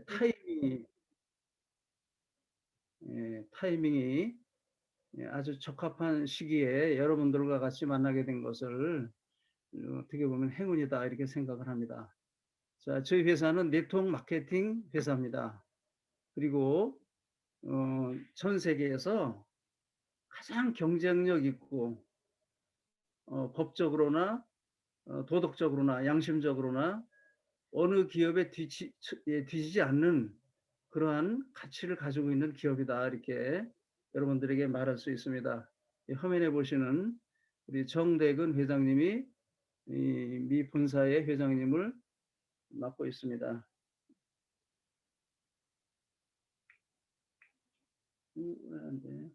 타이밍이 타이밍이 아주 적합한 시기에 여러분들과 같이 만나게 된 것을 어떻게 보면 행운이다 이렇게 생각을 합니다. 자, 저희 회사는 네트워크 마케팅 회사입니다. 그리고 전 세계에서 가장 경쟁력 있고 법적으로나 도덕적으로나 양심적으로나 어느 기업에 뒤지지 않는 그러한 가치를 가지고 있는 기업이다 이렇게 여러분들에게 말할 수 있습니다. 화면에 보시는 우리 정대근 회장님이 미 본사의 회장님을 맡고 있습니다. 안 돼.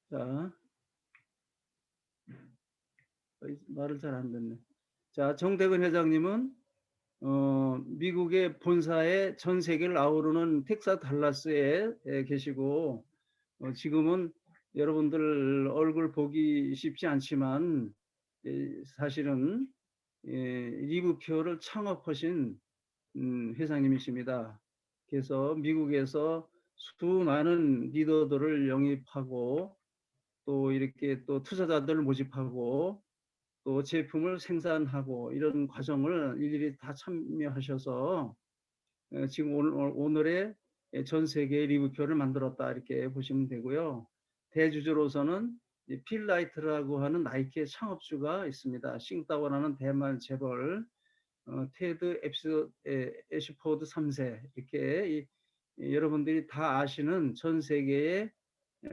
자, 말을 잘 안 듣네. 자, 정대근 회장님은 미국의 본사에 전 세계를 아우르는 텍사스 달라스에 계시고 지금은 여러분들 얼굴 보기 쉽지 않지만 사실은 리브표를 창업하신 회장님이십니다. 그래서 미국에서 수많은 리더들을 영입하고 또 이렇게 또 투자자들을 모집하고 또 제품을 생산하고 이런 과정을 일일이 다 참여하셔서 지금 오늘의 전 세계 리뷰표를 만들었다 이렇게 보시면 되고요. 대주주로서는 필라이트라고 하는 나이키의 창업주가 있습니다. 싱다오라는 대만 재벌, 테드 애쉬포드 3세 이렇게 여러분들이 다 아시는 전 세계의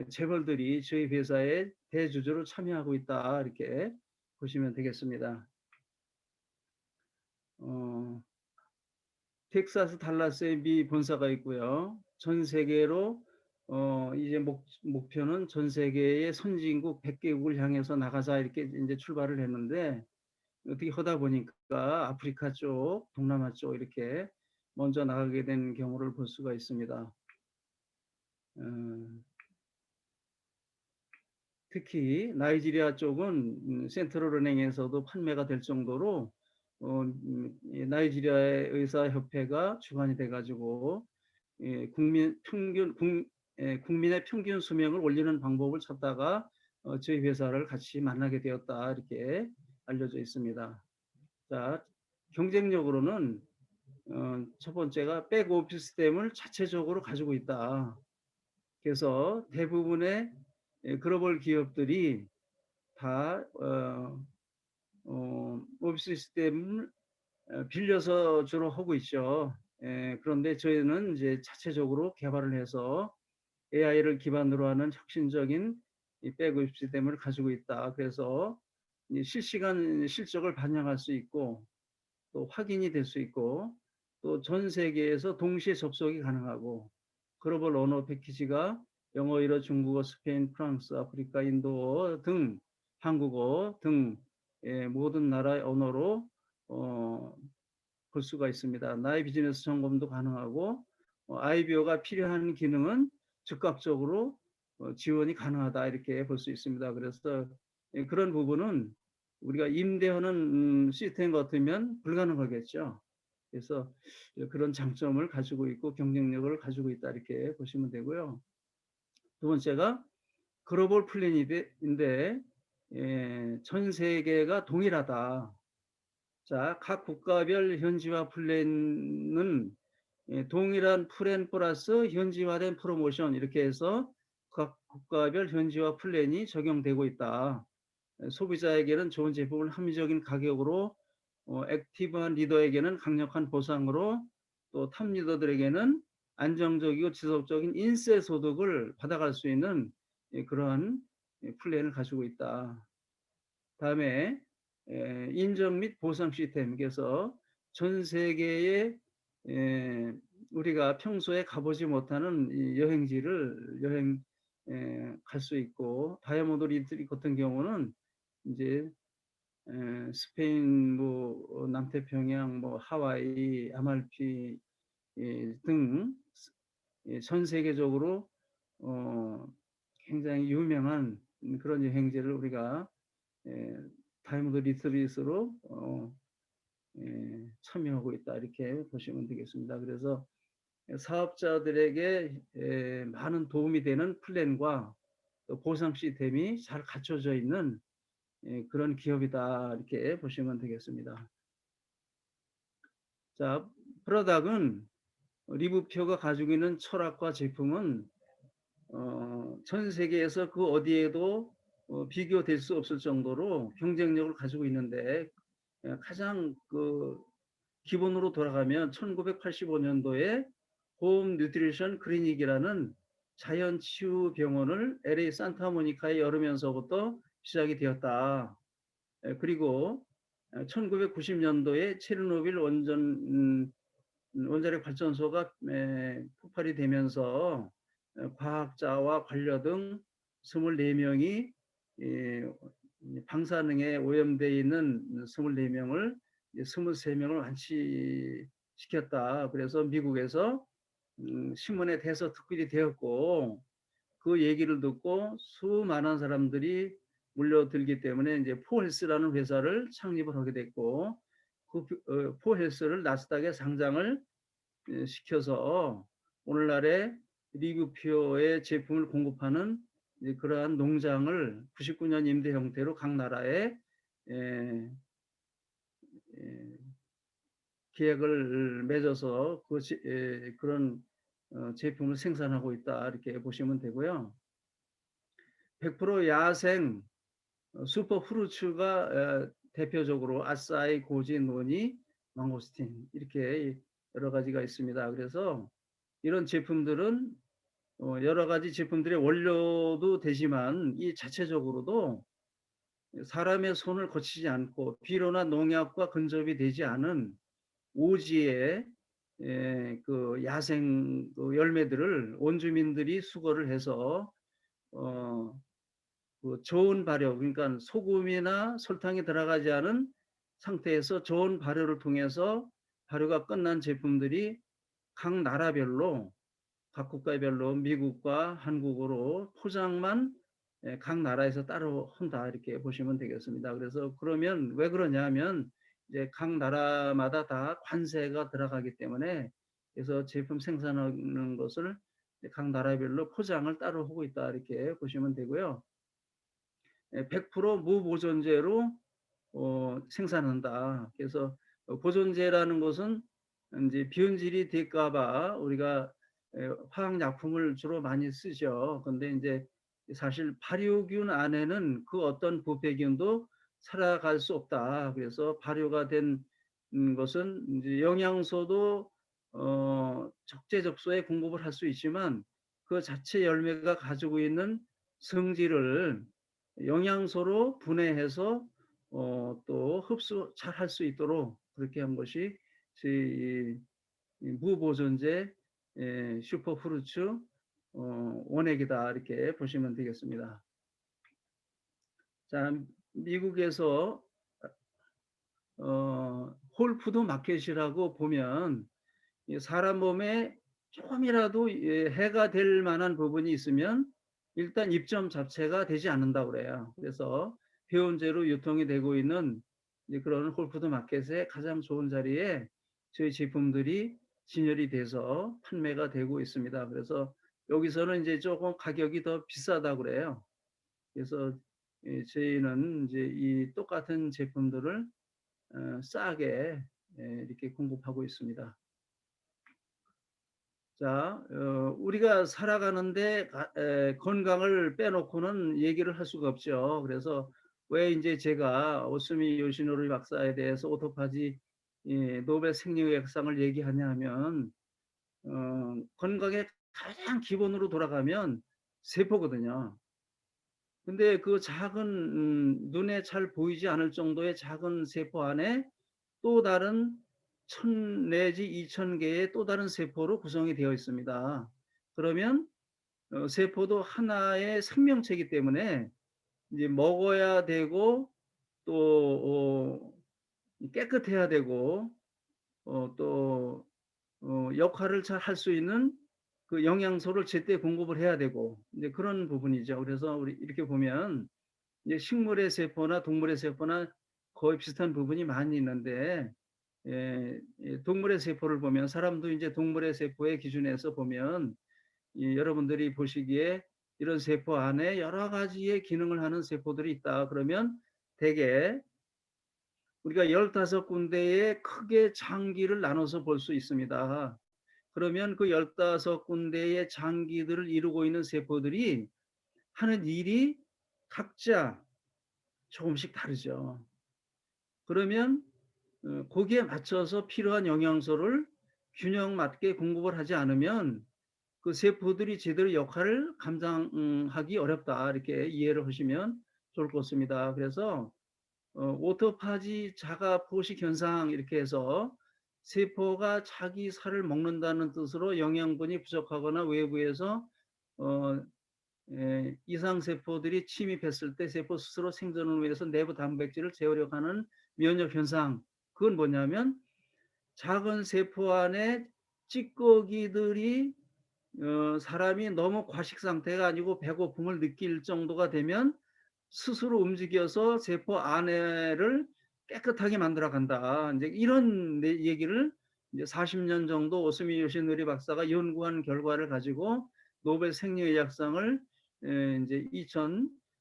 재벌들이 저희 회사에 대주주로 참여하고 있다 이렇게 보시면 되겠습니다. 텍사스 달라스에 미 본사가 있고요. 전 세계로 이제 목표는 전 세계의 선진국 100개국을 향해서 나가자 이렇게 이제 출발을 했는데 어떻게 하다 보니까 아프리카 쪽, 동남아 쪽 이렇게 먼저 나가게 된 경우를 볼 수가 있습니다. 특히 나이지리아 쪽은 센트럴은행에서도 판매가 될 정도로 나이지리아의 의사협회가 주관이 돼가지고 국민의 평균 수명을 올리는 방법을 찾다가 저희 회사를 같이 만나게 되었다 이렇게 알려져 있습니다. 자, 경쟁력으로는 첫 번째가 백오피스 시스템을 자체적으로 가지고 있다. 그래서 대부분의 글로벌 기업들이 다 오피스 시스템을 빌려서 주로 하고 있죠. 그런데 저희는 이제 자체적으로 개발을 해서 AI를 기반으로 하는 혁신적인 백오피스 시스템을 가지고 있다. 그래서 실시간 실적을 반영할 수 있고 또 확인이 될 수 있고 또 전 세계에서 동시에 접속이 가능하고 글로벌 언어 패키지가 영어, 일어, 중국어, 스페인, 프랑스, 아프리카, 인도어 등 한국어 등 모든 나라의 언어로 볼 수가 있습니다. 나의 비즈니스 점검도 가능하고 IBO가 필요한 기능은 즉각적으로 지원이 가능하다 이렇게 볼 수 있습니다. 그래서 그런 부분은 우리가 임대하는 시스템 같으면 불가능하겠죠. 그래서 그런 장점을 가지고 있고 경쟁력을 가지고 있다 이렇게 보시면 되고요. 두 번째가 글로벌 플랜인데 전 세계가 동일하다. 자, 각 국가별 현지화 플랜은 동일한 플랜 플러스 현지화된 프로모션 이렇게 해서 각 국가별 현지화 플랜이 적용되고 있다. 소비자에게는 좋은 제품을 합리적인 가격으로 액티브한 리더에게는 강력한 보상으로 또 탑 리더들에게는 안정적이고 지속적인 인세 소득을 받아갈 수 있는 그러한 플랜을 가지고 있다. 다음에 인정 및 보상 시스템. 그래서 전 세계에 우리가 평소에 가보지 못하는 여행지를 갈 수 있고 다이아몬드 리트릿 같은 경우는 이제 스페인, 뭐 남태평양, 뭐 하와이, 아말피 등 전 세계적으로 굉장히 유명한 그런 여행지를 우리가 예, 다이아몬드 리트릿으로 참여하고 있다 이렇게 보시면 되겠습니다. 그래서 사업자들에게 많은 도움이 되는 플랜과 또 보상 시스템이 잘 갖춰져 있는 그런 기업이다 이렇게 보시면 되겠습니다. 자, 프라닥은 리브표가 가지고 있는 철학과 제품은 전 세계에서 그 어디에도 비교될 수 없을 정도로 경쟁력을 가지고 있는데 가장 그 기본으로 돌아가면 1985년도에 홈 뉴트리션 클리닉이라는 자연치유 병원을 LA 산타모니카에 열으면서부터 시작이 되었다. 그리고 1990년도에 체르노빌 원자력 발전소가 폭발이 되면서 과학자와 관료 등 24명이 방사능에 오염되어 있는 24명을 23명을 완치시켰다. 그래서 미국에서 신문에 대해서 특필이 되었고 그 얘기를 듣고 수많은 사람들이 몰려들기 때문에 이제 포헬스라는 회사를 창립을 하게 됐고 그 포헬스를 나스닥에 상장을 시켜서 오늘날의 리브표의 제품을 공급하는 그러한 농장을 99년 임대 형태로 각 나라에 계약을 맺어서 그런 제품을 생산하고 있다 이렇게 보시면 되고요. 100% 야생 슈퍼 프루츠가 대표적으로 아싸이, 고지, 노니, 망고스틴 이렇게 여러 가지가 있습니다. 그래서 이런 제품들은 여러 가지 제품들의 원료도 되지만 이 자체적으로도 사람의 손을 거치지 않고 비료나 농약과 근접이 되지 않은 오지의 그 야생 그 열매들을 원주민들이 수거를 해서 그 좋은 발효 그러니까 소금이나 설탕이 들어가지 않은 상태에서 좋은 발효를 통해서 발효가 끝난 제품들이 각 나라별로 각 국가별로 미국과 한국으로 포장만 각 나라에서 따로 한다 이렇게 보시면 되겠습니다. 그래서 그러면 왜 그러냐면 이제 각 나라마다 다 관세가 들어가기 때문에 그래서 제품 생산하는 것을 각 나라별로 포장을 따로 하고 있다 이렇게 보시면 되고요. 100% 무보존제로 생산한다. 그래서 보존제라는 것은 이제 비원질이 될까봐 우리가 화학약품을 주로 많이 쓰죠. 근데 이제 사실 발효균 안에는 그 어떤 부패균도 살아갈 수 없다. 그래서 발효가 된 것은 이제 영양소도 적재적소에 공급을 할 수 있지만 그 자체 열매가 가지고 있는 성질을 영양소로 분해해서 또 흡수 잘 할 수 있도록 그렇게 한 것이 저희 무보존제 슈퍼프루츠 원액이다 이렇게 보시면 되겠습니다. 자, 미국에서 홀푸드 마켓이라고 보면 사람 몸에 조금이라도 해가 될 만한 부분이 있으면 일단 입점 자체가 되지 않는다고 그래요. 그래서 회원제로 유통이 되고 있는 그런 홀푸드 마켓의 가장 좋은 자리에 저희 제품들이 진열이 돼서 판매가 되고 있습니다. 그래서 여기서는 이제 조금 가격이 더 비싸다고 그래요. 그래서 저희는 이제 이 똑같은 제품들을 싸게 이렇게 공급하고 있습니다. 자, 우리가 살아가는데 건강을 빼놓고는 얘기를 할 수가 없죠. 그래서 왜 이제 제가 오스미 요시노리 박사에 대해서 오토파지 노벨 생리의학상을 얘기하냐면 건강의 가장 기본으로 돌아가면 세포거든요. 근데 그 작은 눈에 잘 보이지 않을 정도의 작은 세포 안에 또 다른 1000 내지 2000 개의 또 다른 세포로 구성이 되어 있습니다. 그러면 세포도 하나의 생명체이기 때문에 이제 먹어야 되고 또 깨끗해야 되고 또 역할을 잘 할 수 있는 그 영양소를 제때 공급을 해야 되고 이제 그런 부분이죠. 그래서 우리 이렇게 보면 이제 식물의 세포나 동물의 세포나 거의 비슷한 부분이 많이 있는데 동물의 세포를 보면 사람도 이제 동물의 세포의 기준에서 보면 여러분들이 보시기에 이런 세포 안에 여러 가지의 기능을 하는 세포들이 있다. 그러면 대개 우리가 15군데의 크게 장기를 나눠서 볼 수 있습니다. 그러면 그 15군데의 장기들을 이루고 있는 세포들이 하는 일이 각자 조금씩 다르죠. 그러면 거기에 맞춰서 필요한 영양소를 균형 맞게 공급을 하지 않으면 그 세포들이 제대로 역할을 감당하기 어렵다. 이렇게 이해를 하시면 좋을 것 같습니다. 그래서 오토파지 자가 포식 현상 이렇게 해서 세포가 자기 살을 먹는다는 뜻으로 영양분이 부족하거나 외부에서 어 이상 세포들이 침입했을 때 세포 스스로 생존을 위해서 내부 단백질을 재우려고 하는 면역 현상. 그건 뭐냐면 작은 세포 안에 찌꺼기들이 사람이 너무 과식 상태가 아니고 배고픔을 느낄 정도가 되면 스스로 움직여서 세포 안에를 깨끗하게 만들어 간다. 이제 이런 얘기를 이제 40년 정도 오스미 요시노리 박사가 연구한 결과를 가지고 노벨 생리의학상을 이제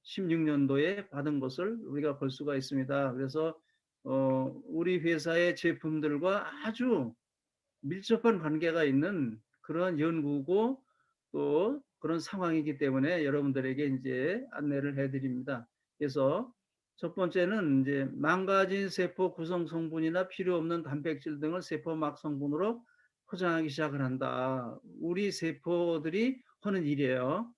2016년도에 받은 것을 우리가 볼 수가 있습니다. 그래서 우리 회사의 제품들과 아주 밀접한 관계가 있는 그런 연구고 또 그런 상황이기 때문에 여러분들에게 이제 안내를 해드립니다. 그래서 첫 번째는 이제 망가진 세포 구성 성분이나 필요 없는 단백질 등을 세포막 성분으로 포장하기 시작을 한다. 우리 세포들이 하는 일이에요.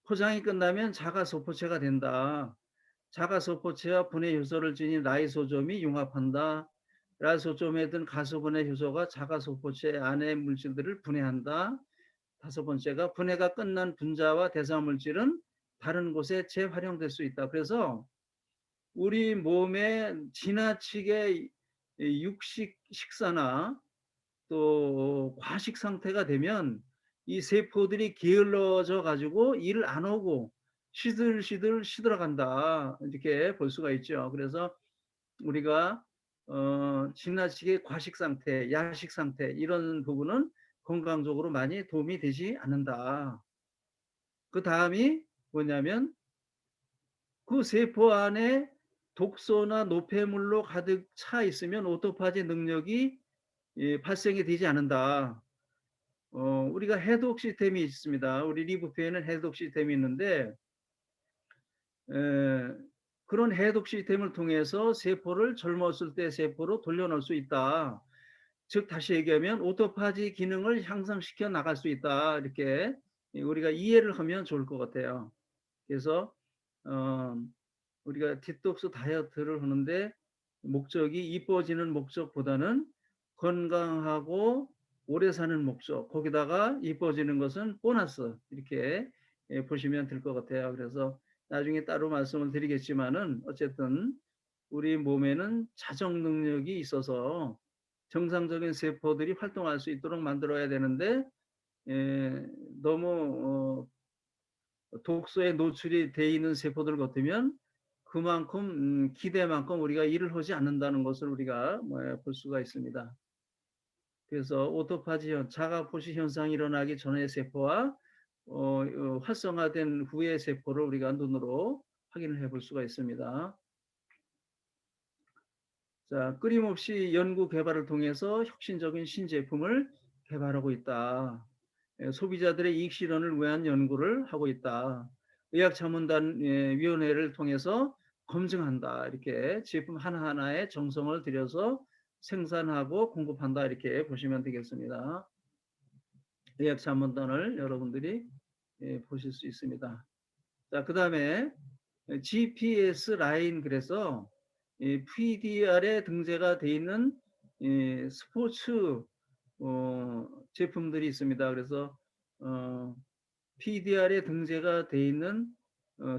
포장이 끝나면 자가소포체가 된다. 자가소포체와 분해 효소를 지닌 라이소좀이 융합한다. 라이소좀에 든 가소분해 효소가 자가소포체 안의 물질들을 분해한다. 다섯 번째가 분해가 끝난 분자와 대사물질은 다른 곳에 재활용될 수 있다. 그래서 우리 몸에 지나치게 육식 식사나 또 과식 상태가 되면 이 세포들이 게을러져 가지고 일을 안 하고 시들시들 시들어간다. 이렇게 볼 수가 있죠. 그래서 우리가 지나치게 과식 상태, 야식 상태 이런 부분은 건강적으로 많이 도움이 되지 않는다. 그 다음이 뭐냐면 그 세포 안에 독소나 노폐물로 가득 차 있으면 오토파지 능력이 발생이 되지 않는다. 우리가 해독 시스템이 있습니다. 우리 리브표에는 해독 시스템이 있는데 에, 그런 해독 시스템을 통해서 세포를 젊었을 때 세포로 돌려놓을 수 있다. 즉 다시 얘기하면 오토파지 기능을 향상시켜 나갈 수 있다. 이렇게 우리가 이해를 하면 좋을 것 같아요. 그래서 어, 우리가 디톡스 다이어트를 하는데 목적이 이뻐지는 목적보다는 건강하고 오래 사는 목적, 거기다가 이뻐지는 것은 보너스 이렇게 보시면 될 것 같아요. 그래서 나중에 따로 말씀을 드리겠지만은 어쨌든 우리 몸에는 자정 능력이 있어서 정상적인 세포들이 활동할 수 있도록 만들어야 되는데 너무 독소에 노출이 돼 있는 세포들 같으면 그만큼 기대만큼 우리가 일을 하지 않는다는 것을 우리가 볼 수가 있습니다. 그래서 오토파지 자가 포식 현상이 일어나기 전의 세포와 활성화된 후의 세포를 우리가 눈으로 확인을 해볼 수가 있습니다. 자, 끊임없이 연구 개발을 통해서 혁신적인 신제품을 개발하고 있다. 소비자들의 이익 실현을 위한 연구를 하고 있다. 의학자문단 위원회를 통해서 검증한다. 이렇게 제품 하나하나에 정성을 들여서 생산하고 공급한다. 이렇게 보시면 되겠습니다. 의학자문단을 여러분들이 보실 수 있습니다. 자, 그 다음에 GPS 라인 그래서 PDR에 등재가 되어 있는 스포츠 제품들이 있습니다. 그래서 PDR에 등재가 되어 있는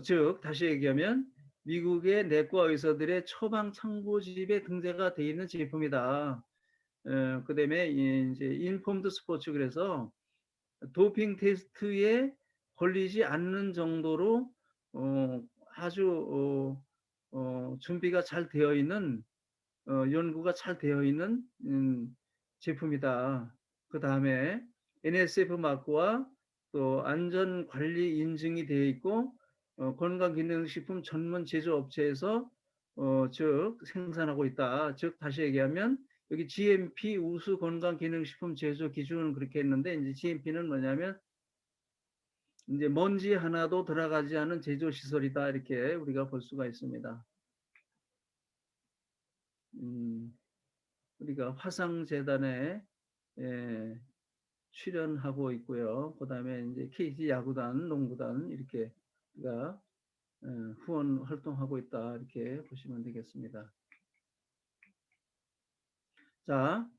즉 다시 얘기하면 미국의 내과 의사들의 처방 참고집에 등재가 되어 있는 제품이다. 그다음에 이제 인폼드 스포츠 그래서 도핑 테스트에 걸리지 않는 정도로 아주 준비가 잘 되어 있는 연구가 잘 되어 있는 제품이다. 그 다음에 NSF 마크와 또 안전관리 인증이 되어 있고 건강기능식품 전문 제조업체에서 즉 생산하고 있다. 즉 다시 얘기하면 여기 GMP 우수 건강기능식품 제조 기준은 그렇게 했는데 이제 GMP는 뭐냐면 이제 먼지 하나도 들어가지 않은 제조 시설이다 이렇게 우리가 볼 수가 있습니다. 우리가 화상재단에 예, 출연하고 있고요. 그 다음에 이제 KT 야구단, 농구단 이렇게 우리가 후원 활동하고 있다 이렇게 보시면 되겠습니다. 자,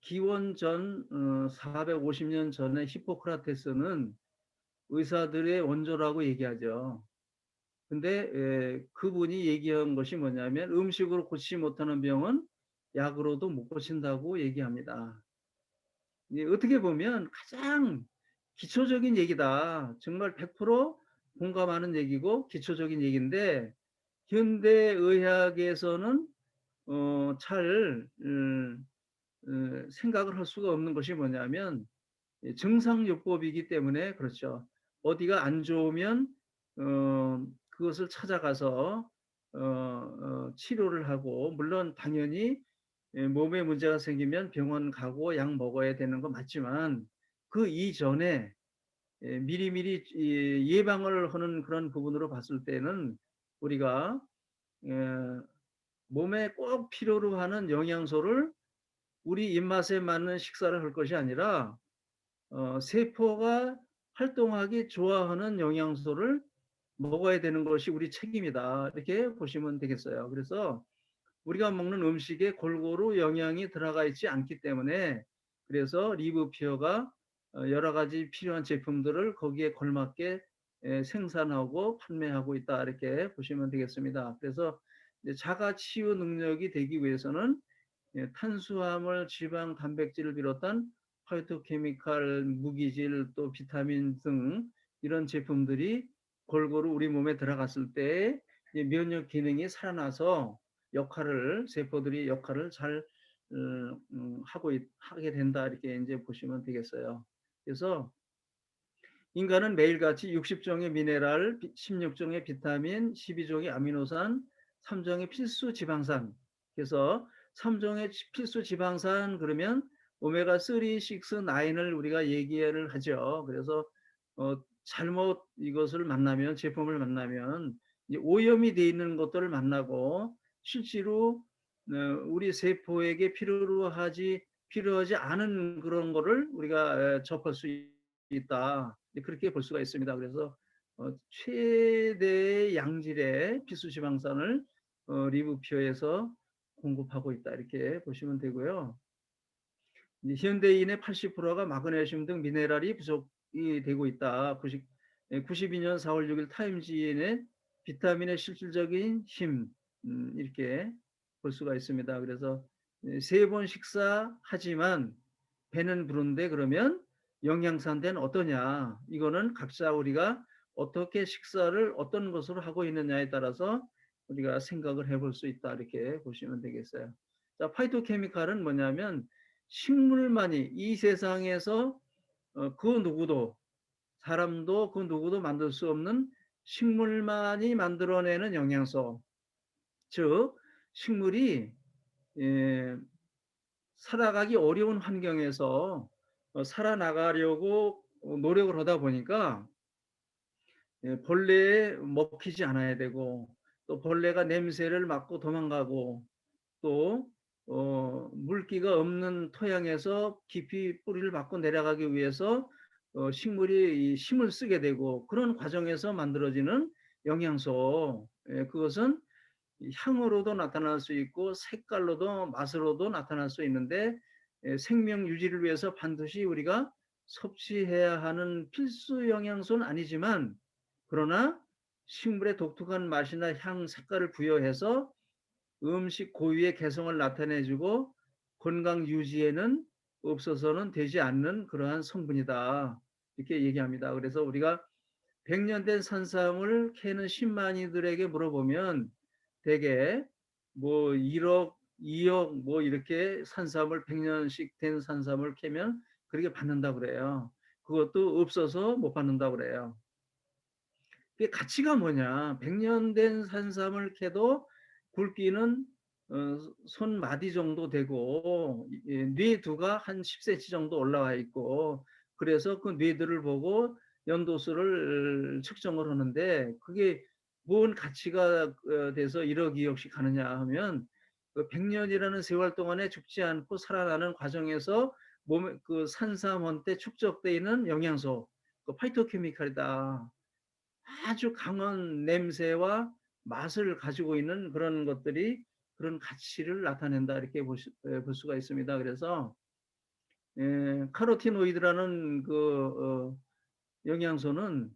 기원 전 450년 전에 히포크라테스는 의사들의 원조라고 얘기하죠. 근데 그분이 얘기한 것이 뭐냐면 음식으로 고치지 못하는 병은 약으로도 못 고친다고 얘기합니다. 어떻게 보면 가장 기초적인 얘기다. 정말 100% 공감하는 얘기고 기초적인 얘기인데 현대의학에서는 잘 생각을 할 수가 없는 것이 뭐냐면 정상요법이기 때문에 그렇죠. 어디가 안 좋으면 그것을 찾아가서 치료를 하고 물론 당연히 몸에 문제가 생기면 병원 가고 약 먹어야 되는 거 맞지만 그 이전에 미리미리 예방을 하는 그런 부분으로 봤을 때는 우리가 몸에 꼭 필요로 하는 영양소를 우리 입맛에 맞는 식사를 할 것이 아니라 세포가 활동하기 좋아하는 영양소를 먹어야 되는 것이 우리 책임이다. 이렇게 보시면 되겠어요. 그래서 우리가 먹는 음식에 골고루 영양이 들어가 있지 않기 때문에 그래서 리브피어가 여러 가지 필요한 제품들을 거기에 걸맞게 생산하고 판매하고 있다. 이렇게 보시면 되겠습니다. 그래서 자가 치유 능력이 되기 위해서는 탄수화물, 지방, 단백질을 비롯한 파이토케미칼, 무기질, 또 비타민 등 이런 제품들이 골고루 우리 몸에 들어갔을 때 면역 기능이 살아나서 세포들이 역할을 잘 하게 된다 이렇게 이제 보시면 되겠어요. 그래서 인간은 매일같이 60종의 미네랄, 16종의 비타민, 12종의 아미노산, 3종의 필수 지방산. 그래서 3종의 필수 지방산 그러면 오메가3, 6, 9을 우리가 얘기를 하죠. 그래서 잘못 이것을 만나면 제품을 만나면 오염이 되어 있는 것들을 만나고 실제로 우리 세포에게 필요하지 않은 그런 거를 우리가 접할 수 있다. 그렇게 볼 수가 있습니다. 그래서 최대의 양질의 필수지방산을 리브피어에서 공급하고 있다. 이렇게 보시면 되고요. 현대인의 80%가 마그네슘 등 미네랄이 부족이 되고 있다. 92년 4월 6일 타임지인의 비타민의 실질적인 힘 이렇게 볼 수가 있습니다. 그래서 3번 식사하지만 배는 부른데 그러면 영양산대는 어떠냐? 이거는 각자 우리가 어떻게 식사를 어떤 것으로 하고 있느냐에 따라서 우리가 생각을 해볼 수 있다. 이렇게 보시면 되겠어요. 자, 파이토케미칼은 뭐냐면 식물만이 이 세상에서 그 누구도 사람도 그 누구도 만들 수 없는 식물만이 만들어내는 영양소. 즉 식물이 살아가기 어려운 환경에서 살아나가려고 노력을 하다 보니까 벌레에 먹히지 않아야 되고 또 벌레가 냄새를 맡고 도망가고 또 물기가 없는 토양에서 깊이 뿌리를 받고 내려가기 위해서 식물이 힘을 쓰게 되고 그런 과정에서 만들어지는 영양소 그것은 향으로도 나타날 수 있고 색깔로도 맛으로도 나타날 수 있는데 생명 유지를 위해서 반드시 우리가 섭취해야 하는 필수 영양소는 아니지만 그러나 식물의 독특한 맛이나 향, 색깔을 부여해서 음식 고유의 개성을 나타내주고 건강 유지에는 없어서는 되지 않는 그러한 성분이다. 이렇게 얘기합니다. 그래서 우리가 100년 된 산삼을 캐는 신만이들에게 물어보면 대개 뭐 1억, 2억 뭐 이렇게 산삼을 100년씩 된 산삼을 캐면 그렇게 받는다 그래요. 그것도 없어서 못 받는다 그래요. 그 가치가 뭐냐? 100년 된 산삼을 캐도 굵기는 손마디 정도 되고 뇌두가 한 10cm 정도 올라와 있고 그래서 그 뇌들을 보고 연도수를 측정을 하는데 그게 뭔 가치가 돼서 1억, 2억씩 가느냐 하면 그 100년이라는 세월 동안에 죽지 않고 살아나는 과정에서 몸에 그 산삼한테 축적되어 있는 영양소, 그 파이토케미칼이다. 아주 강한 냄새와 맛을 가지고 있는 그런 것들이 그런 가치를 나타낸다 이렇게 볼 수가 있습니다. 그래서 카로티노이드라는 그 영양소는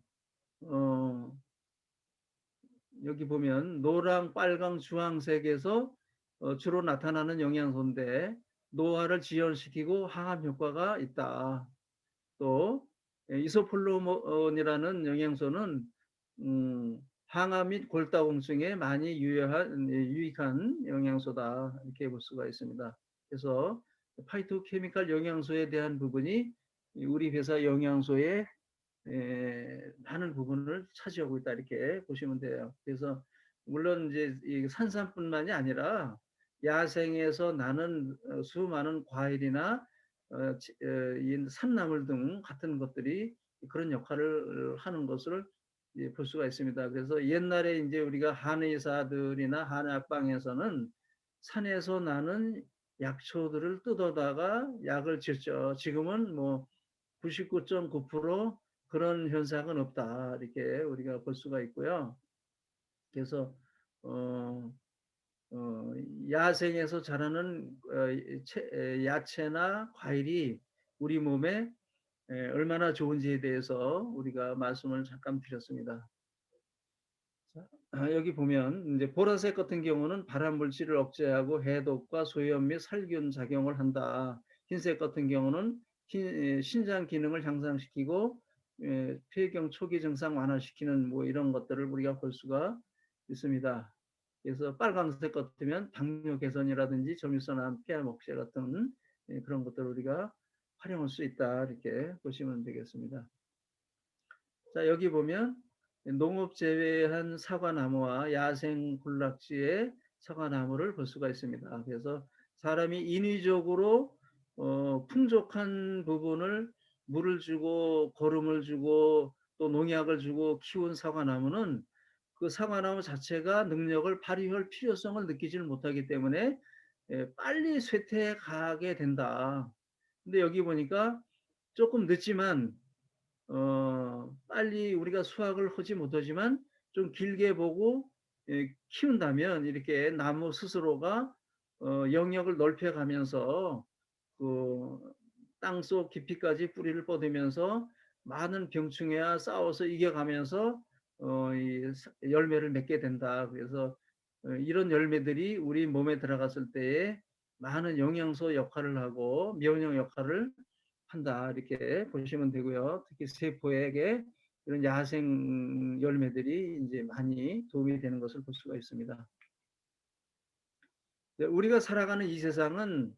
어, 여기 보면 노랑, 빨강, 주황색에서 주로 나타나는 영양소인데 노화를 지연시키고 항암 효과가 있다. 또 이소폴로몬이라는 영양소는 항암 및 골다공증에 많이 유익한 영양소다 이렇게 볼 수가 있습니다. 그래서 파이토케미칼 영양소에 대한 부분이 우리 회사 영양소의 많은 부분을 차지하고 있다 이렇게 보시면 돼요. 그래서 물론 이제 이 산삼뿐만이 아니라 야생에서 나는 수많은 과일이나 이 산나물 등 같은 것들이 그런 역할을 하는 것을 볼 수가 있습니다. 그래서 옛날에 이제 우리가 한의사들이나 한의학방에서는 산에서 나는 약초들을 뜯어다가 약을 지었죠. 지금은 뭐 99.9% 그런 현상은 없다 이렇게 우리가 볼 수가 있고요. 그래서 어, 야생에서 자라는 야채나 과일이 우리 몸에 얼마나 좋은지에 대해서 우리가 말씀을 잠깐 드렸습니다. 여기 보면 이제 보라색 같은 경우는 발암 물질을 억제하고 해독과 소염 및 살균 작용을 한다. 흰색 같은 경우는 신장 기능을 향상시키고 폐경 초기 증상 완화시키는 뭐 이런 것들을 우리가 볼 수가 있습니다. 그래서 빨간색 같으면 당뇨 개선이라든지 점유선암, 폐암 억제 같은 그런 것들을 우리가 활용할 수 있다 이렇게 보시면 되겠습니다. 자 여기 보면 농업 제외한 사과나무와 야생 군락지의 사과나무를 볼 수가 있습니다. 그래서 사람이 인위적으로 풍족한 부분을 물을 주고 거름을 주고 또 농약을 주고 키운 사과나무는 그 사과나무 자체가 능력을 발휘할 필요성을 느끼지를 못하기 때문에 빨리 쇠퇴하게 된다. 근데 여기 보니까 조금 늦지만 빨리 우리가 수확을 하지 못하지만 좀 길게 보고 키운다면 이렇게 나무 스스로가 영역을 넓혀가면서 그 땅속 깊이까지 뿌리를 뻗으면서 많은 병충해와 싸워서 이겨가면서 이 열매를 맺게 된다. 그래서 이런 열매들이 우리 몸에 들어갔을 때에 많은 영양소 역할을 하고 면역 역할을 한다 이렇게 보시면 되고요. 특히 세포에게 이런 야생 열매들이 이제 많이 도움이 되는 것을 볼 수가 있습니다. 우리가 살아가는 이 세상은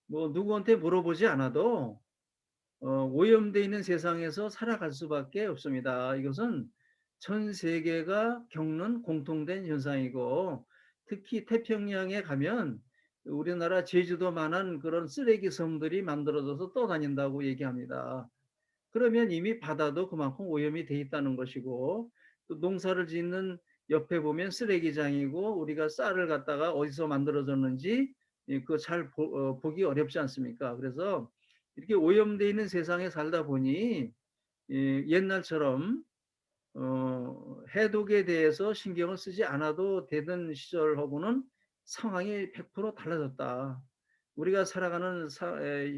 뭐 누구한테 물어보지 않아도 오염되어 있는 세상에서 살아갈 수밖에 없습니다. 이것은 전 세계가 겪는 공통된 현상이고 특히 태평양에 가면 우리나라 제주도만한 그런 쓰레기 섬들이 만들어져서 떠다닌다고 얘기합니다. 그러면 이미 바다도 그만큼 오염이 돼 있다는 것이고 또 농사를 짓는 옆에 보면 쓰레기장이고 우리가 쌀을 갖다가 어디서 만들어졌는지 그거 잘 보기 어렵지 않습니까? 그래서 이렇게 오염되어 있는 세상에 살다 보니 옛날처럼 해독에 대해서 신경을 쓰지 않아도 되던 시절하고는 상황이 100% 달라졌다. 우리가 살아가는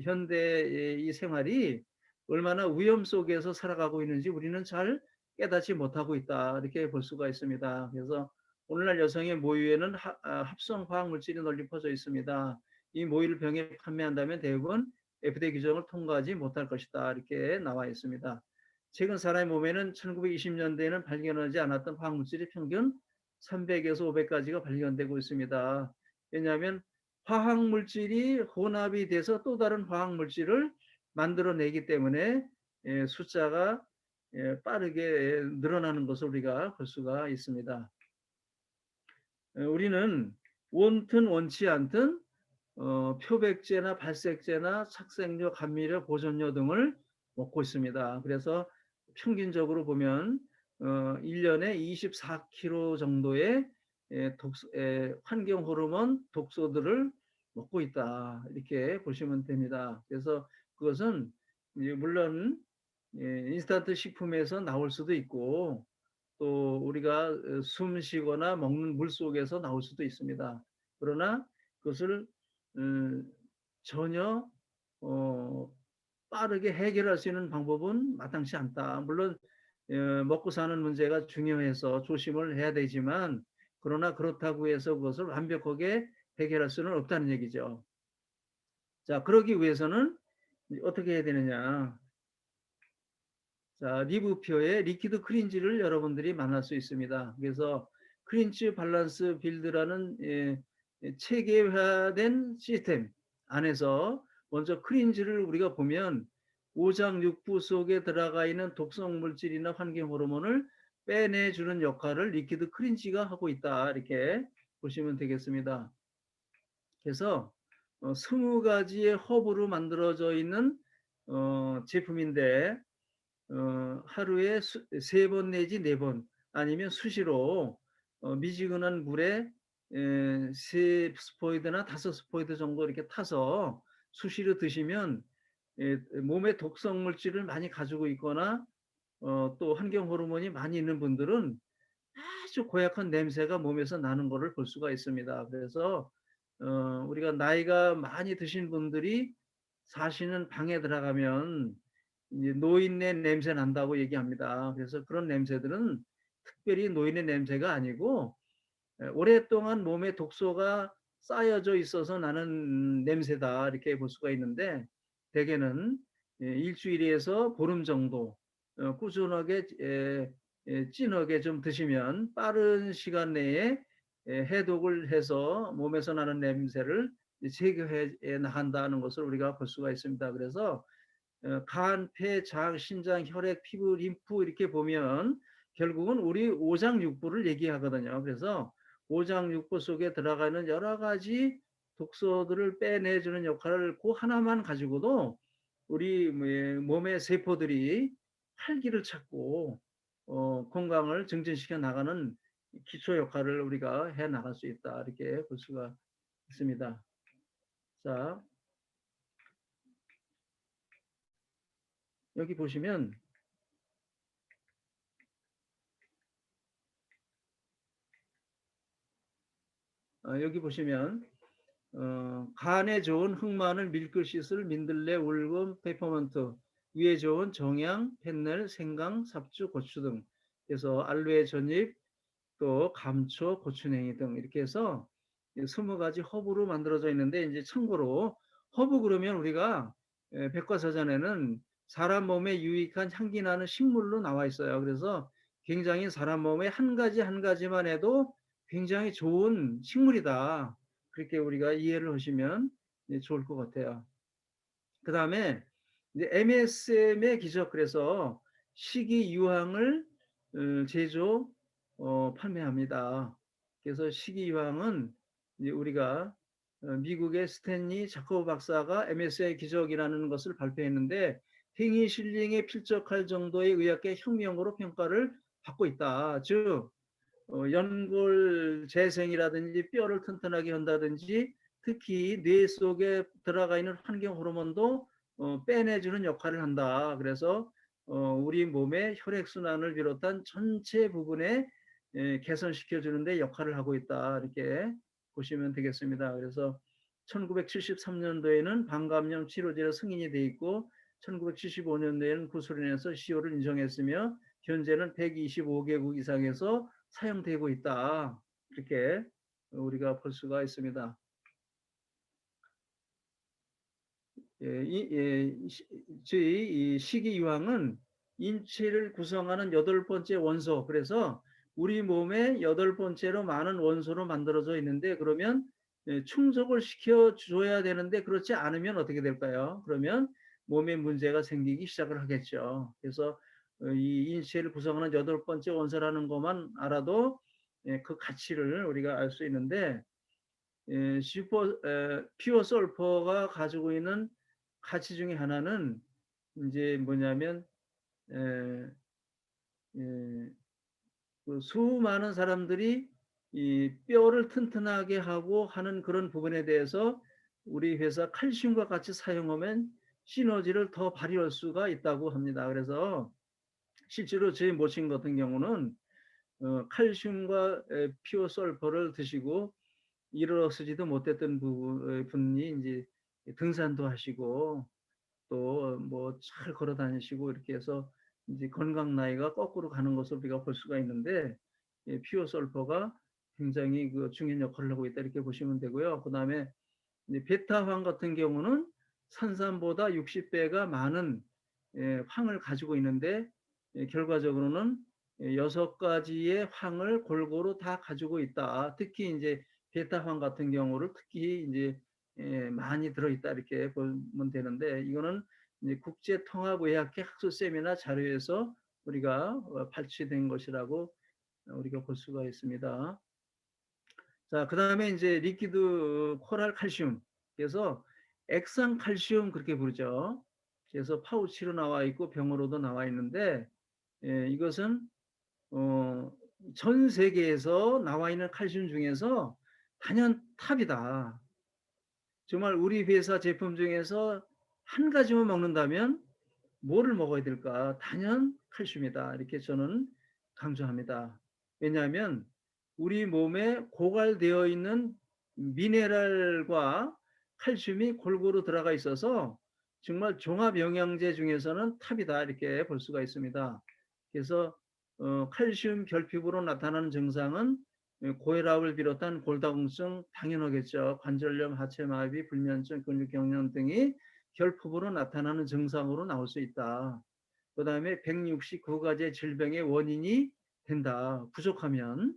현대의 이 생활이 얼마나 위험 속에서 살아가고 있는지 우리는 잘 깨닫지 못하고 있다. 이렇게 볼 수가 있습니다. 그래서 오늘날 여성의 모유에는 합성 화학 물질이 널리 퍼져 있습니다. 이 모유를 병에 판매한다면 대부분 FDA 규정을 통과하지 못할 것이다. 이렇게 나와 있습니다. 최근 사람의 몸에는 1920년대에는 발견하지 않았던 화학물질이 평균 300에서 500가지가 발견되고 있습니다. 왜냐하면 화학물질이 혼합이 돼서 또 다른 화학물질을 만들어내기 때문에 숫자가 빠르게 늘어나는 것을 우리가 볼 수가 있습니다. 우리는 원튼 원치 않든 표백제나 발색제나 착색료, 감미료, 보존료 등을 먹고 있습니다. 그래서 평균적으로 보면 1년에 24kg 정도의 환경 호르몬 독소들을 먹고 있다. 이렇게 보시면 됩니다. 그래서 그것은 물론 인스턴트 식품에서 나올 수도 있고 또 우리가 숨 쉬거나 먹는 물 속에서 나올 수도 있습니다. 그러나 그것을 전혀 빠르게 해결할 수 있는 방법은 마땅치 않다. 물론 먹고 사는 문제가 중요해서 조심을 해야 되지만 그러나 그렇다고 해서 그것을 완벽하게 해결할 수는 없다는 얘기죠. 자, 그러기 위해서는 어떻게 해야 되느냐. 자, 리브표에 리퀴드 크린지를 여러분들이 만날 수 있습니다. 그래서 크린치 밸런스 빌드라는 체계화된 시스템 안에서 먼저 크린지를 우리가 보면 오장육부 속에 들어가 있는 독성 물질이나 환경 호르몬을 빼내주는 역할을 리퀴드 크린지가 하고 있다. 이렇게 보시면 되겠습니다. 그래서 20가지의 허브로 만들어져 있는 제품인데 하루에 3번 내지 4번 아니면 수시로 미지근한 물에 3스포이드나 5스포이드 정도 이렇게 타서 수시로 드시면 몸에 독성 물질을 많이 가지고 있거나 또 환경 호르몬이 많이 있는 분들은 아주 고약한 냄새가 몸에서 나는 것을 볼 수가 있습니다. 그래서 우리가 나이가 많이 드신 분들이 사시는 방에 들어가면 이제 노인네 냄새 난다고 얘기합니다. 그래서 그런 냄새들은 특별히 노인의 냄새가 아니고 오랫동안 몸에 독소가 쌓여져 있어서 나는 냄새다 이렇게 볼 수가 있는데 대개는 일주일에서 보름 정도 꾸준하게 진하게 좀 드시면 빠른 시간 내에 해독을 해서 몸에서 나는 냄새를 제거해 나간다는 것을 우리가 볼 수가 있습니다. 그래서 간, 폐, 장, 신장, 혈액, 피부, 림프 이렇게 보면 결국은 우리 오장육부를 얘기하거든요. 그래서 오장육부 속에 들어가는 여러 가지 독소들을 빼내주는 역할을 그 하나만 가지고도 우리 몸의 세포들이 활기를 찾고 건강을 증진시켜 나가는 기초 역할을 우리가 해 나갈 수 있다. 이렇게 볼 수가 있습니다. 자, 여기 보시면 여기 보시면 간에 좋은 흑마늘, 밀크시슬, 민들레, 울금, 페퍼먼트, 위에 좋은 정향, 펜넬, 생강, 삽주, 고추 등 그래서 알로에 전잎, 또 감초, 고추냉이 등 이렇게 해서 20가지 허브로 만들어져 있는데 이제 참고로 허브 그러면 우리가 백과사전에는 사람 몸에 유익한 향기 나는 식물로 나와 있어요. 그래서 굉장히 사람 몸에 한 가지 한 가지만 해도 굉장히 좋은 식물이다. 그렇게 우리가 이해를 하시면 좋을 것 같아요. 그 다음에 MSM의 기적 그래서 식이유황을 제조 판매합니다. 그래서 식이유황은 우리가 미국의 스탠리 자코브 박사가 MS의 기적이라는 것을 발표했는데 페니실린에 필적할 정도의 의학계 혁명으로 평가를 받고 있다. 즉 연골 재생이라든지 뼈를 튼튼하게 한다든지 특히 뇌 속에 들어가 있는 환경 호르몬도 빼내주는 역할을 한다. 그래서 우리 몸의 혈액순환을 비롯한 전체 부분에 개선시켜 주는데 역할을 하고 있다. 이렇게 보시면 되겠습니다. 그래서 1973년도에는 방감염 치료제로 승인이 돼 있고 1975년도에는 구소련에서 CO를 인정했으며 현재는 125개국 이상에서 사용되고 있다. 이렇게 우리가 볼 수가 있습니다. 저희 이 식이유황은 인체를 구성하는 8번째 원소, 그래서 우리 몸의 8번째로 많은 원소로 만들어져 있는데, 그러면 충족을 시켜줘야 되는데 그렇지 않으면 어떻게 될까요? 그러면 몸에 문제가 생기기 시작을 하겠죠. 그래서 이 인체를 구성하는 8번째 원소라는 것만 알아도 그 가치를 우리가 알 수 있는데, 피어 솔퍼가 가지고 있는 가치 중에 하나는 이제 뭐냐면 에, 에, 그 수많은 사람들이 이 뼈를 튼튼하게 하고 하는 그런 부분에 대해서 우리 회사 칼슘과 같이 사용하면 시너지를 더 발휘할 수가 있다고 합니다. 그래서 실제로 제 모친 같은 경우는 칼슘과 피어 솔퍼를 드시고 일어서지도 못했던 분이 이제 등산도 하시고 또 뭐 잘 걸어 다니시고 이렇게 해서 이제 건강 나이가 거꾸로 가는 것을 우리가 볼 수가 있는데, 피오 설퍼가 굉장히 그 중요한 역할을 하고 있다 이렇게 보시면 되고요. 그다음에 베타황 같은 경우는 산삼보다 60배가 많은 황을 가지고 있는데, 결과적으로는 6가지의 황을 골고루 다 가지고 있다. 특히 이제 베타황 같은 경우를 특히 이제 많이 들어있다 이렇게 보면 되는데, 이거는 이제 국제통합의학회 학술세미나 자료에서 우리가 발췌된 것이라고 우리가 볼 수가 있습니다. 자, 그다음에 이제 리퀴드 코랄 칼슘. 그래서 액상 칼슘 그렇게 부르죠. 그래서 파우치로 나와 있고 병으로도 나와 있는데, 이것은 어, 전 세계에서 나와 있는 칼슘 중에서 단연 탑이다. 정말 우리 회사 제품 중에서 한 가지만 먹는다면 뭐를 먹어야 될까? 단연 칼슘이다. 이렇게 저는 강조합니다. 왜냐하면 우리 몸에 고갈되어 있는 미네랄과 칼슘이 골고루 들어가 있어서 정말 종합 영양제 중에서는 탑이다 이렇게 볼 수가 있습니다. 그래서 칼슘 결핍으로 나타나는 증상은 고혈압을 비롯한 골다공증 당연하겠죠. 관절염, 하체마비, 불면증, 근육경련 등이 결핍으로 나타나는 증상으로 나올 수 있다. 그 다음에 169가지 질병의 원인이 된다. 부족하면.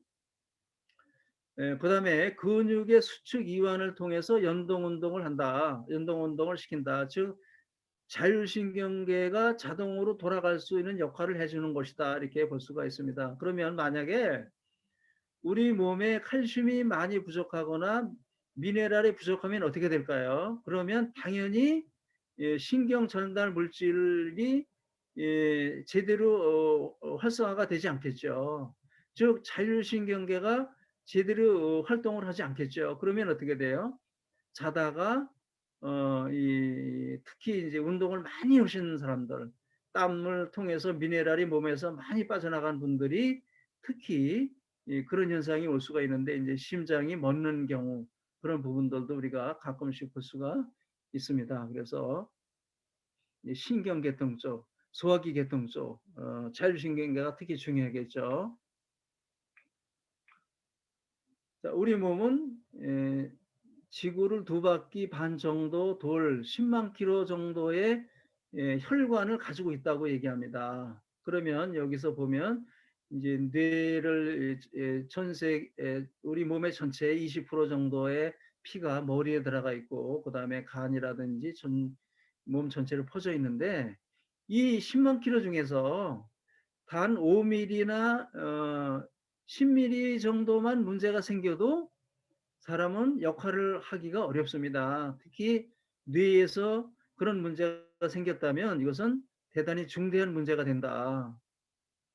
그 다음에 근육의 수축 이완을 통해서 연동운동을 한다. 연동운동을 시킨다. 즉 자율신경계가 자동으로 돌아갈 수 있는 역할을 해주는 것이다. 이렇게 볼 수가 있습니다. 그러면 만약에 우리 몸에 칼슘이 많이 부족하거나 미네랄이 부족하면 어떻게 될까요? 그러면 당연히 신경 전달 물질이 제대로 활성화가 되지 않겠죠. 즉 자율신경계가 제대로 활동을 하지 않겠죠. 그러면 어떻게 돼요? 자다가 특히 이제 운동을 많이 하시는 사람들, 땀을 통해서 미네랄이 몸에서 많이 빠져나간 분들이 특히 그런 현상이 올 수가 있는데, 이제 심장이 멎는 경우 그런 부분들도 우리가 가끔씩 볼 수가 있습니다. 그래서 신경계통 쪽, 소화기 계통 쪽, 자율신경계가 특히 중요하겠죠. 자, 우리 몸은 지구를 2바퀴 반 정도 돌 10만 킬로 정도의 혈관을 가지고 있다고 얘기합니다. 그러면 여기서 보면 이제 뇌를 전체 우리 몸의 전체의 20% 정도의 피가 머리에 들어가 있고, 그 다음에 간이라든지 몸 전체를 퍼져 있는데, 이 10만 킬로 중에서 단 5mm나 10mm 정도만 문제가 생겨도 사람은 역할을 하기가 어렵습니다. 특히 뇌에서 그런 문제가 생겼다면 이것은 대단히 중대한 문제가 된다.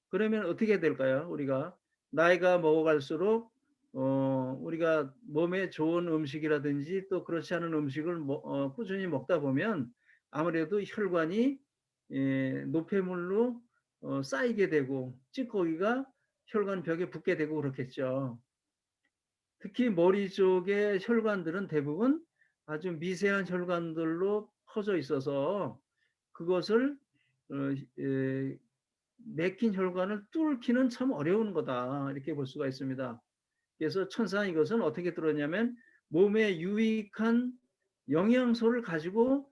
그러면 어떻게 될까요? 우리가 나이가 먹어갈수록 우리가 몸에 좋은 음식이라든지 또 그렇지 않은 음식을 꾸준히 먹다 보면 아무래도 혈관이 노폐물로 쌓이게 되고 찌꺼기가 혈관 벽에 붙게 되고 그렇겠죠. 특히 머리 쪽의 혈관들은 대부분 아주 미세한 혈관들로 퍼져 있어서 그것을 맥힌 혈관을 뚫기는 참 어려운 거다 이렇게 볼 수가 있습니다. 그래서 천상 이것은 어떻게 들었냐면 몸에 유익한 영양소를 가지고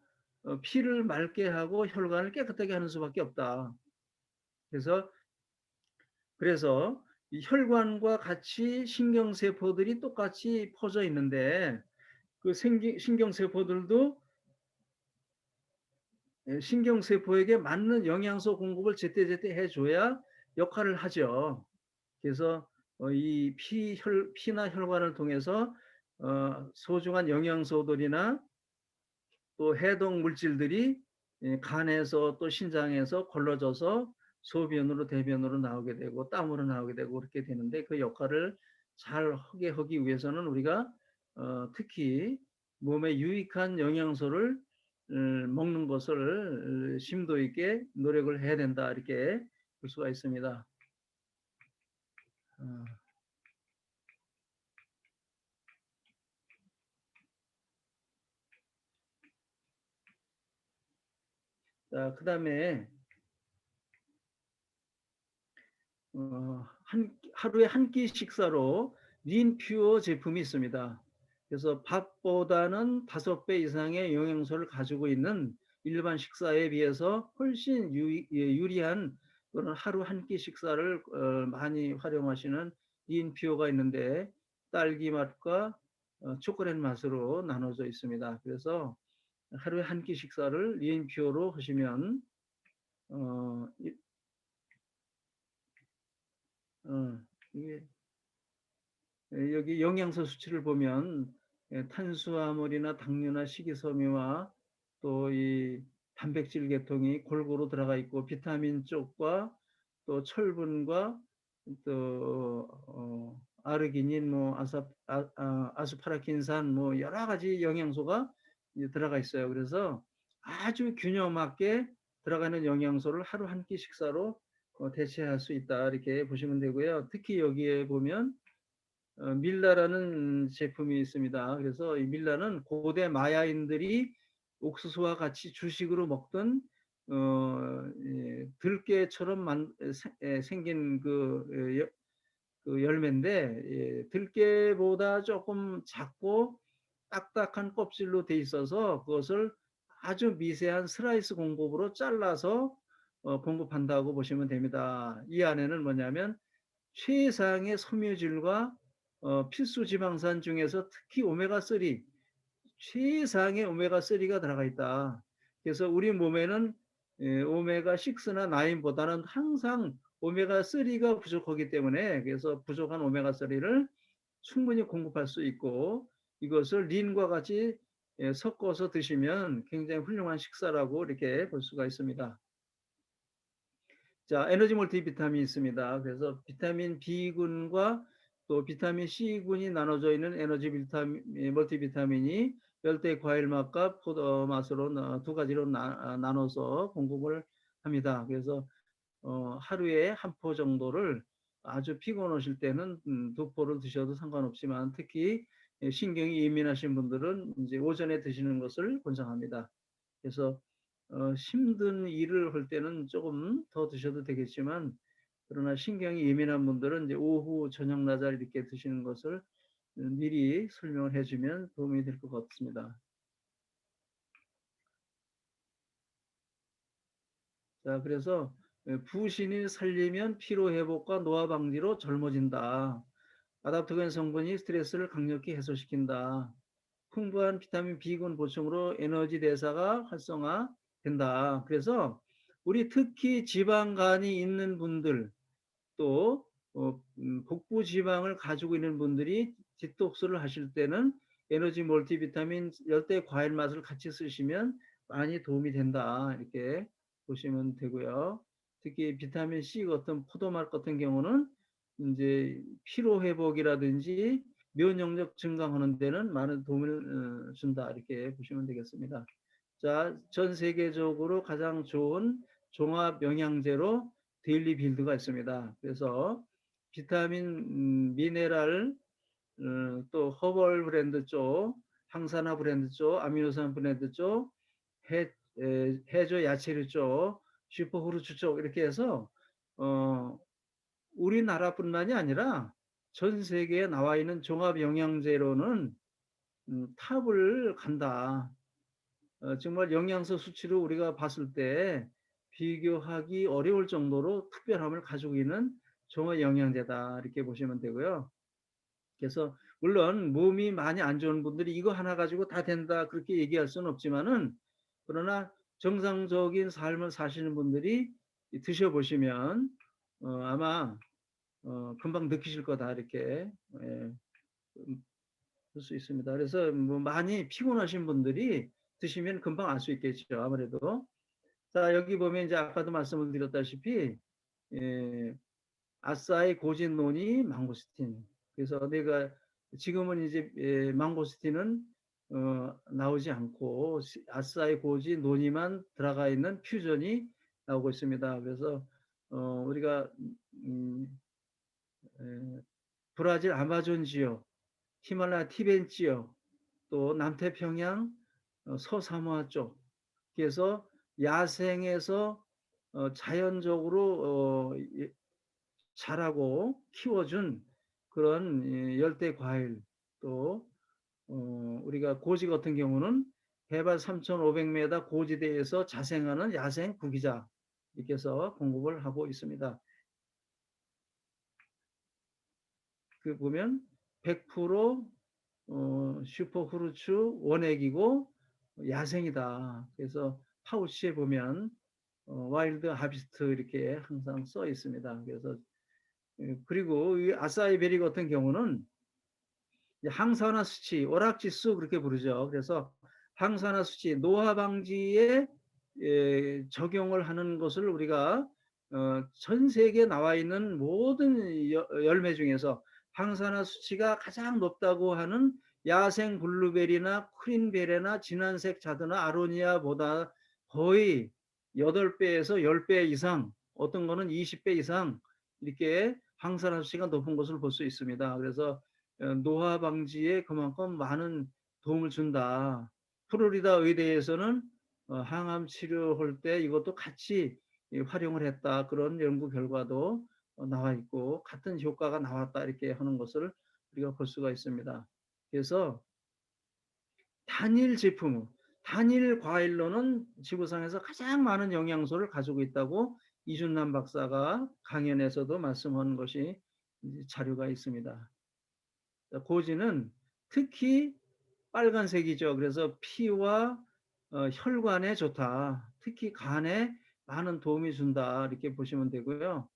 피를 맑게 하고 혈관을 깨끗하게 하는 수밖에 없다. 그래서 이 혈관과 같이 신경세포들이 똑같이 퍼져 있는데 그 신경세포들도 신경세포에게 맞는 영양소 공급을 제때제때 해줘야 역할을 하죠. 그래서 이 피나 혈관을 통해서 소중한 영양소들이나 또 해독 물질들이 간에서 또 신장에서 걸러져서 소변으로 대변으로 나오게 되고 땀으로 나오게 되고 그렇게 되는데 그 역할을 잘 하기 위해서는 우리가 특히 몸에 유익한 영양소를 먹는 것을 심도 있게 노력을 해야 된다 이렇게 볼 수가 있습니다. 자, 그다음에 하루에 한 끼 식사로 린퓨어 제품이 있습니다. 그래서 밥보다는 5배 이상의 영양소를 가지고 있는 일반 식사에 비해서 훨씬 유리한 그런 하루 한 끼 식사를 많이 활용하시는 린퓨어가 있는데 딸기 맛과 초콜릿 맛으로 나눠져 있습니다. 그래서 하루에 한 끼 식사를 린퓨어로 하시면 어, 어, 이게 여기 영양소 수치를 보면 탄수화물이나 당류나 식이섬유와 또 이 단백질 계통이 골고루 들어가 있고 비타민 쪽과 또 철분과 또 아르기닌, 뭐 아스파라긴산, 뭐 여러 가지 영양소가 들어가 있어요. 그래서 아주 균형 맞게 들어가는 영양소를 하루 한 끼 식사로 대체할 수 있다 이렇게 보시면 되고요. 특히 여기에 보면 밀라라는 제품이 있습니다. 그래서 이 밀라는 고대 마야인들이 옥수수와 같이 주식으로 먹던 들깨처럼 생긴 그 열매인데 들깨보다 조금 작고 딱딱한 껍질로 돼 있어서 그것을 아주 미세한 슬라이스 공급으로 잘라서 공급한다고 보시면 됩니다. 이 안에는 뭐냐면 최상의 섬유질과 필수 지방산 중에서 특히 오메가3 최상의 오메가3가 들어가 있다. 그래서 우리 몸에는 오메가6나 9보다는 항상 오메가3가 부족하기 때문에 그래서 부족한 오메가3를 충분히 공급할 수 있고 이것을 린과 같이 섞어서 드시면 굉장히 훌륭한 식사라고 이렇게 볼 수가 있습니다. 자, 에너지 멀티비타민이 있습니다. 그래서 비타민 B군과 또 비타민 C군이 나눠져 있는 에너지 멀티비타민이 열대 과일 맛과 포도 맛으로 두 가지로 나눠서 공급을 합니다. 그래서 하루에 한 포 정도를 아주 피곤하실 때는 두 포를 드셔도 상관없지만 특히 신경이 예민하신 분들은 이제 오전에 드시는 것을 권장합니다. 그래서 힘든 일을 할 때는 조금 더 드셔도 되겠지만 그러나 신경이 예민한 분들은 이제 오후, 저녁, 낮에 이렇게 드시는 것을 미리 설명을 해주면 도움이 될 것 같습니다. 자, 그래서 부신이 살리면 피로 회복과 노화 방지로 젊어진다. 아답토겐 성분이 스트레스를 강력히 해소시킨다. 풍부한 비타민 B군 보충으로 에너지 대사가 활성화된다. 그래서 우리 특히 지방간이 있는 분들 또 복부 지방을 가지고 있는 분들이 디톡스를 하실 때는 에너지 멀티비타민 열대 과일 맛을 같이 쓰시면 많이 도움이 된다 이렇게 보시면 되고요. 특히 비타민 C 같은 포도맛 같은 경우는 이제 피로 회복이라든지 면역력 증강하는 데는 많은 도움을 준다 이렇게 보시면 되겠습니다. 자, 전 세계적으로 가장 좋은 종합 영양제로 데일리 빌드가 있습니다. 그래서 비타민, 미네랄, 또 허벌 브랜드 쪽, 항산화 브랜드 쪽, 아미노산 브랜드 쪽, 해조 야채류 쪽, 슈퍼후르츠 쪽 이렇게 해서 우리나라뿐만이 아니라 전 세계에 나와 있는 종합 영양제로는 탑을 간다. 정말 영양소 수치로 우리가 봤을 때 비교하기 어려울 정도로 특별함을 가지고 있는 종합 영양제다 이렇게 보시면 되고요. 그래서 물론 몸이 많이 안 좋은 분들이 이거 하나 가지고 다 된다 그렇게 얘기할 수는 없지만은, 그러나 정상적인 삶을 사시는 분들이 드셔 보시면 아마 금방 느끼실 거다 이렇게 예 볼 수 있습니다. 그래서 뭐 많이 피곤하신 분들이 드시면 금방 알 수 있겠죠 아무래도. 자, 여기 보면 이제 아까도 말씀을 드렸다시피 예 아싸이 고진논이 망고스틴. 그래서 내가 지금은 이제 망고스틴은 나오지 않고 아싸이 고지 논이만 들어가 있는 퓨전이 나오고 있습니다. 그래서 우리가 음 에 브라질 아마존 지역, 히말라야 티벳 지역, 또 남태평양 서사모아 쪽에서 야생에서 자연적으로 자라고 키워준 그런 열대 과일, 또 우리가 고지 같은 경우는 해발 3,500m 고지대에서 자생하는 야생 구기자 이렇게 해서 공급을 하고 있습니다. 그 보면 100% 슈퍼후르츠 원액이고 야생이다. 그래서 파우치에 보면 와일드 하비스트 이렇게 항상 써 있습니다. 그래서 그리고 이 아사이 베리 같은 경우는 항산화 수치, 오락지수 그렇게 부르죠. 그래서 항산화 수치, 노화 방지에 적용을 하는 것을 우리가 전 세계에 나와 있는 모든 열매 중에서 항산화 수치가 가장 높다고 하는 야생 블루베리나 크린베리나 진한색 자두나 아로니아보다 거의 8배에서 10배 이상, 어떤 거는 20배 이상 이렇게 항산화 수치가 높은 것을 볼 수 있습니다. 그래서 노화 방지에 그만큼 많은 도움을 준다. 플로리다 의대에서는 항암 치료할 때 이것도 같이 활용을 했다. 그런 연구 결과도 나와 있고 같은 효과가 나왔다 이렇게 하는 것을 우리가 볼 수가 있습니다. 그래서 단일 제품, 단일 과일로는 지구상에서 가장 많은 영양소를 가지고 있다고 이준남 박사가 강연에서도 말씀한 것이 자료가 있습니다. 고지는 특히 빨간색이죠. 그래서 피와 혈관에 좋다. 특히 간에 많은 도움이 준다. 이렇게 보시면 되고요.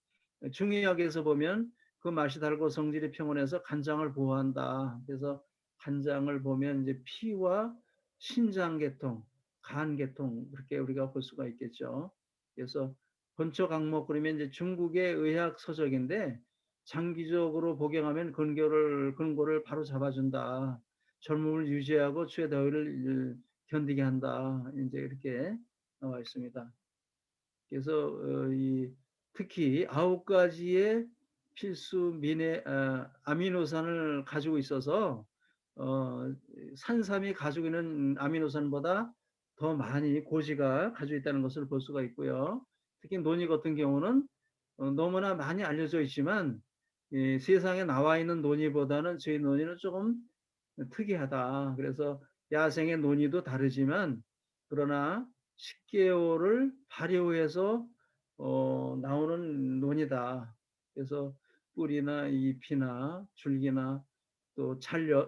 중의학에서 보면 그 맛이 달고 성질이 평온해서 간장을 보호한다. 그래서 간장을 보면 이제 피와 신장계통, 간계통 그렇게 우리가 볼 수가 있겠죠. 그래서 본초 강목 그러면 이제 중국의 의학 서적인데 장기적으로 복용하면 근고를 바로 잡아준다. 젊음을 유지하고 추의 더위를 견디게 한다. 이제 이렇게 나와 있습니다. 그래서 특히 9가지의 필수 아미노산을 가지고 있어서 산삼이 가지고 있는 아미노산보다 더 많이 고지가 가지고 있다는 것을 볼 수가 있고요. 특히 논이 같은 경우는 너무나 많이 알려져 있지만 세상에 나와 있는 논이보다는 저희 논이는 조금 특이하다. 그래서 야생의 논이도 다르지만 그러나 10개월을 발효해서 나오는 논이다. 그래서 뿌리나 잎이나 줄기나 또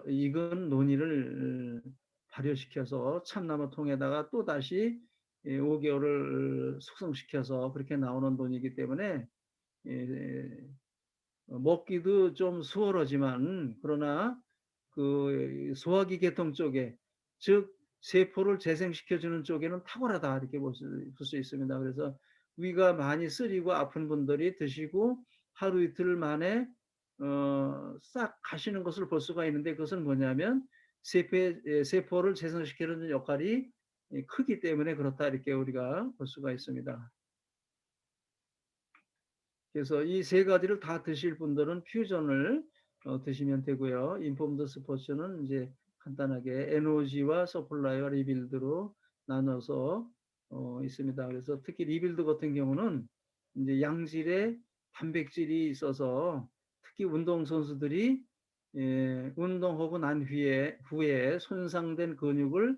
익은 논이를 발효시켜서 참나무 통에다가 또 다시 5개월을 숙성시켜서 그렇게 나오는 논이기 때문에 먹기도 좀 수월하지만 그러나 그 소화기 계통 쪽에, 즉 세포를 재생시켜주는 쪽에는 탁월하다 이렇게 볼 수 있습니다. 그래서 위가 많이 쓰리고 아픈 분들이 드시고 하루 이틀 만에 싹 가시는 것을 볼 수가 있는데, 그것은 뭐냐면 세포를 재생시키는 역할이 크기 때문에 그렇다 이렇게 우리가 볼 수가 있습니다. 그래서 이 세 가지를 다 드실 분들은 퓨전을 드시면 되고요. 인폼드 스포츠는 이제 간단하게 에너지와 서플라이와 리빌드로 나눠서 있습니다. 그래서 특히 리빌드 같은 경우는 이제 양질의 단백질이 있어서 특히 운동 선수들이 운동하고 난 후에 손상된 근육을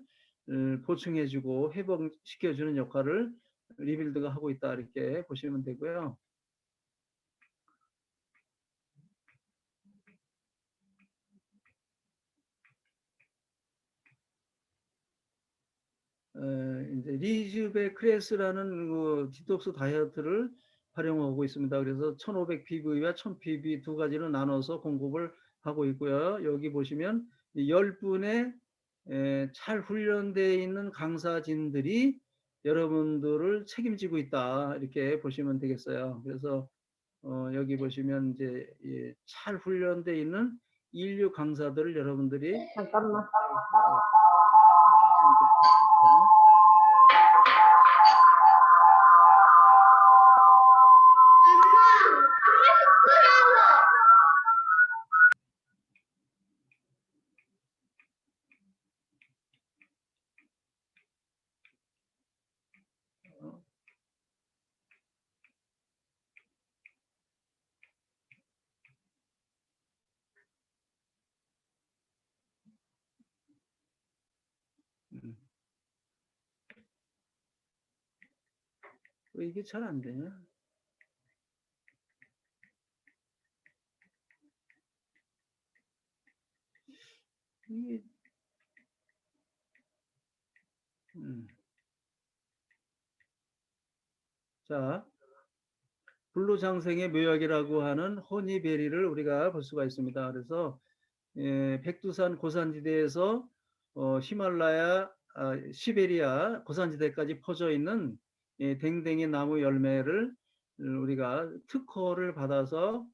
보충해주고 회복시켜주는 역할을 리빌드가 하고 있다 이렇게 보시면 되고요. 이제 리즈베 크레스라는 그 디톡스 다이어트를 활용하고 있습니다. 그래서 1500 ppb와 1000 ppb 두 가지로 나눠서 공급을 하고 있고요. 여기 보시면 10분의 잘 훈련되어 있는 강사진들이 여러분들을 책임지고 있다 이렇게 보시면 되겠어요. 그래서 여기 보시면 이제 잘 훈련되어 있는 인류 강사들을 여러분들이 잠깐만. 이게 잘 안 되냐? 이게 자, 불로장생의 묘약이라고 하는 허니베리를 우리가 볼 수가 있습니다. 그래서 백두산 고산지대에서 히말라야, 시베리아 고산지대까지 퍼져 있는 댕댕이 나무 열매를 우리가 특허를 받아서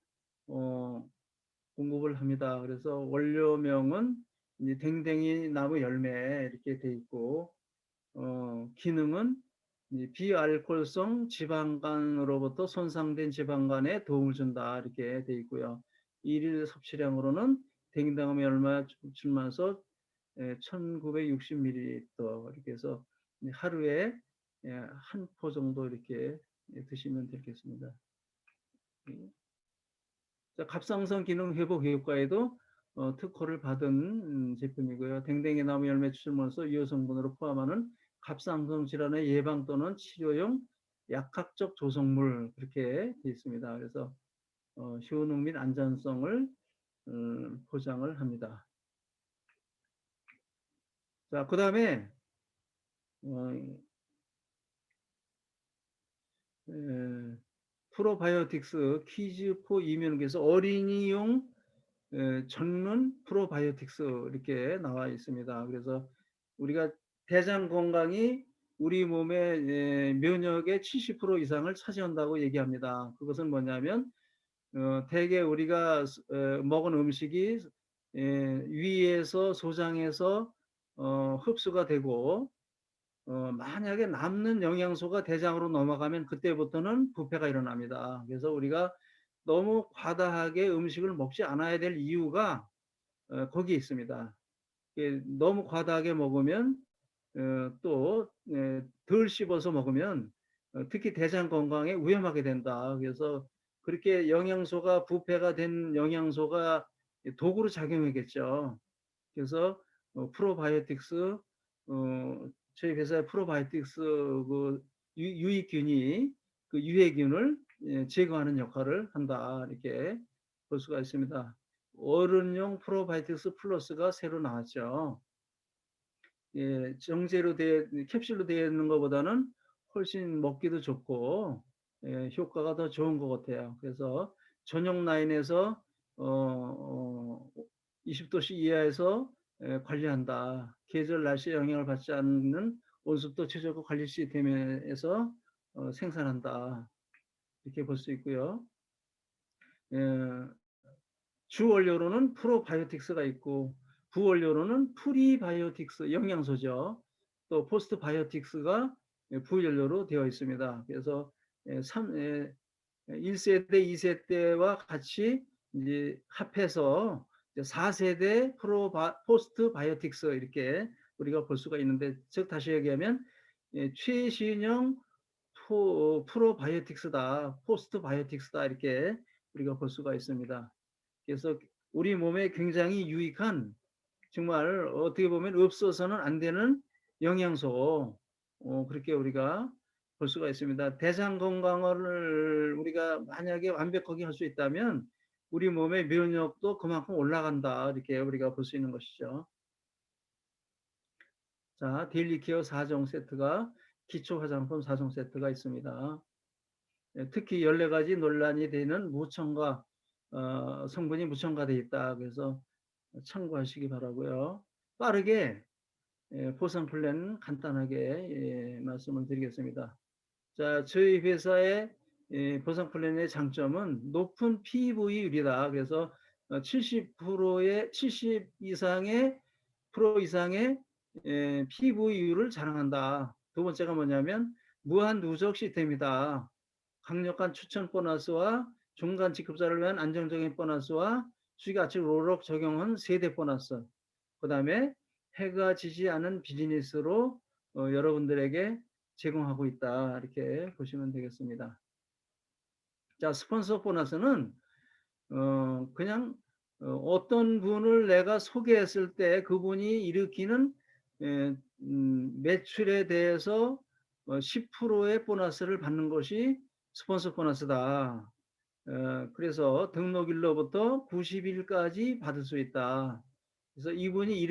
공급을 합니다. 그래서 원료명은 이제 댕댕이 나무 열매 이렇게 돼 있고 기능은 비알코올성 지방간으로부터 손상된 지방간에 도움을 준다 이렇게 돼 있고요. 일일 섭취량으로는 댕댕이 열매 줄면서 1960ml 이렇게 해서 하루에 한 포 정도 이렇게 드시면 되겠습니다. 갑상선 기능 회복 효과에도 특허를 받은 제품이고요. 댕댕이 나무 열매 추출물로서 유효 성분으로 포함하는 갑상선 질환의 예방 또는 치료용 약학적 조성물 그렇게 되어 있습니다. 그래서 효능 및 안전성을 보장을 합니다. 자, 그 다음에 프로바이오틱스 키즈 포 이면에서 어린이용 전문 프로바이오틱스 이렇게 나와 있습니다. 그래서 우리가 대장 건강이 우리 몸의 면역의 70% 이상을 차지한다고 얘기합니다. 그것은 뭐냐면 대개 우리가 먹은 음식이 위에서 소장해서 흡수가 되고 만약에 남는 영양소가 대장으로 넘어가면 그때부터는 부패가 일어납니다. 그래서 우리가 너무 과다하게 음식을 먹지 않아야 될 이유가 거기에 있습니다. 너무 과다하게 먹으면 또 덜 씹어서 먹으면 특히 대장 건강에 위험하게 된다. 그래서 그렇게 영양소가 부패가 된 영양소가 도구로 작용하겠죠. 그래서 프로바이오틱스 저희 회사의 프로바이오틱스 그 유익균이 그 유해균을 제거하는 역할을 한다 이렇게 볼 수가 있습니다. 어른용 프로바이오틱스 플러스가 새로 나왔죠. 정제로 캡슐로 되어 있는 것보다는 훨씬 먹기도 좋고 효과가 더 좋은 것 같아요. 그래서 전용 라인에서 20도씨 이하에서 관리한다. 계절 날씨에 영향을 받지 않는 온습도 최저고 관리 시스템에서 생산한다. 이렇게 볼 수 있고요. 주 원료로는 프로바이오틱스가 있고 부원료로는 프리바이오틱스 영양소죠. 또 포스트바이오틱스가 부연료로 되어 있습니다. 그래서 1세대, 2세대와 같이 이제 합해서 4세대 포스트바이오틱스 이렇게 우리가 볼 수가 있는데, 즉 다시 얘기하면 최신형 프로바이오틱스다, 포스트바이오틱스다 이렇게 우리가 볼 수가 있습니다. 그래서 우리 몸에 굉장히 유익한, 정말 어떻게 보면 없어서는 안 되는 영양소, 그렇게 우리가 볼 수가 있습니다. 대장 건강을 우리가 만약에 완벽하게 할 수 있다면 우리 몸의 면역도 그만큼 올라간다, 이렇게 우리가 볼 수 있는 것이죠. 자, 데일리 케어 4종 세트가, 기초 화장품 4종 세트가 있습니다. 특히 14가지 논란이 되는 무첨가 성분이 무첨가되어 있다. 그래서 참고하시기 바라고요. 빠르게 보상 플랜 간단하게 말씀을 드리겠습니다. 자, 저희 회사의 보상 플랜의 장점은 높은 PV율이다. 그래서 70%의 70 이상의 프로 이상의 PV율을 자랑한다. 두 번째가 뭐냐면 무한 누적 시스템이다. 강력한 추천 보너스와 중간 직급자를 위한 안정적인 보너스와 수익아치 롤업 적용한 세대 보너스. 그 다음에 해가 지지 않은 비즈니스로 여러분들에게 제공하고 있다. 이렇게 보시면 되겠습니다. 자, 스폰서 보너스는 그냥 어떤 분을 내가 소개했을 때 그분이 일으키는 매출에 대해서 10%의 보너스를 받는 것이 스폰서 보너스다. 그래서 등록일로부터 90일까지 받을 수 있다. 그래서 이분이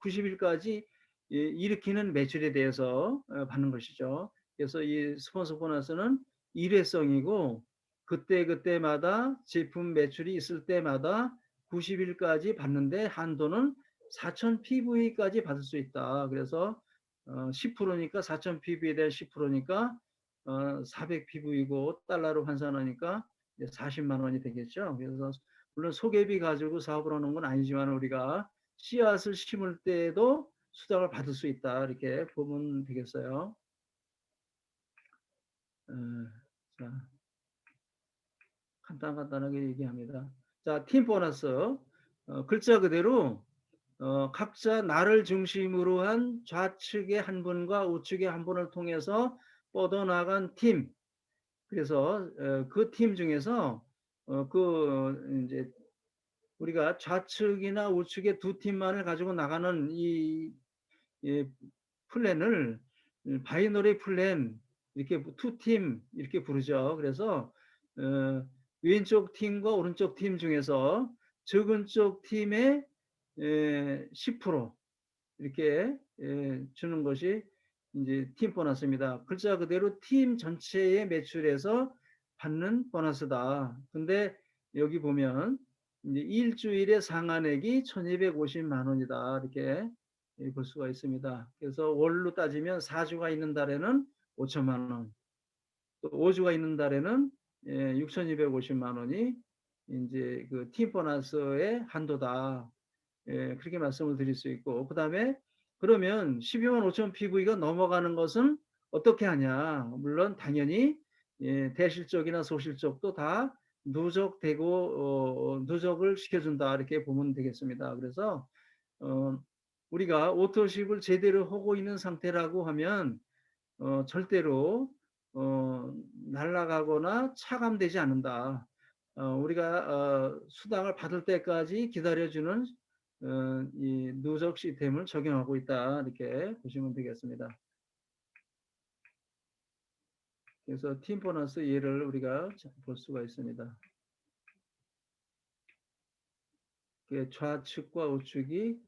90일까지 일으키는 매출에 대해서 받는 것이죠. 그래서 이 스폰서 보너스는 일회성이고 그때그때마다 제품 매출이 있을 때마다 90일까지 받는데 환도는 4,000 PV까지 받을 수 있다. 그래서 10%니까 4,000 PV에 대한 10%니까 400 PV고 달러로 환산하니까 40만 원이 되겠죠. 그래서 물론 소개비 가지고 사업을 하는 건 아니지만 우리가 씨앗을 심을 때에도 수당을 받을 수 있다. 이렇게 보면 되겠어요. 자, 간단하게 얘기합니다. 자, 팀 보너스. 글자 그대로 각자 나를 중심으로 한 좌측의 한 분과 우측의 한 분을 통해서 뻗어나간 팀. 그래서 그 팀 중에서 그 이제 우리가 좌측이나 우측의 두 팀만을 가지고 나가는 이 플랜을 바이너리 플랜, 이렇게 투 팀 이렇게 부르죠. 그래서 왼쪽 팀과 오른쪽 팀 중에서 적은 쪽 팀의 10% 이렇게 주는 것이 이제 팀 보너스입니다. 글자 그대로 팀 전체의 매출에서 받는 보너스다. 근데 여기 보면 이제 일주일의 상한액이 1,250만 원이다. 이렇게 볼 수가 있습니다. 그래서 월로 따지면 4주가 있는 달에는 5천만 원, 또 5주가 있는 달에는 6,250만 원이 이제 그 팀 보너스의 한도다. 그렇게 말씀을 드릴 수 있고, 그 다음에 그러면 12만 5천 PV가 넘어가는 것은 어떻게 하냐? 물론 당연히 대실적이나 소실적도 다 누적되고 누적을 시켜준다, 이렇게 보면 되겠습니다. 그래서 우리가 오토십을 제대로 하고 있는 상태라고 하면 절대로 날아가거나 차감되지 않는다. 우리가 수당을 받을 때까지 기다려주는 이 누적 시스템을 적용하고 있다. 이렇게 보시면 되겠습니다. 그래서 팀 보너스 예를 우리가 볼 수가 있습니다. 좌측과 우측이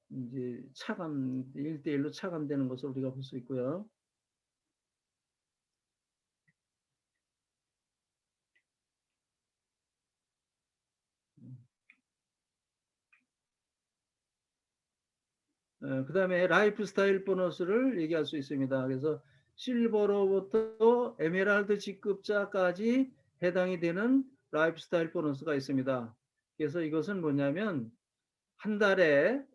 이제 차감 1대1로 차감되는 것을 우리가 볼 수 있고요. 그 다음에 라이프 스타일 보너스를 얘기할 수 있습니다. 그래서 실버로부터 에메랄드 직급자까지 해당이 되는 라이프 스타일 보너스가 있습니다. 그래서 이것은 뭐냐면 한 달에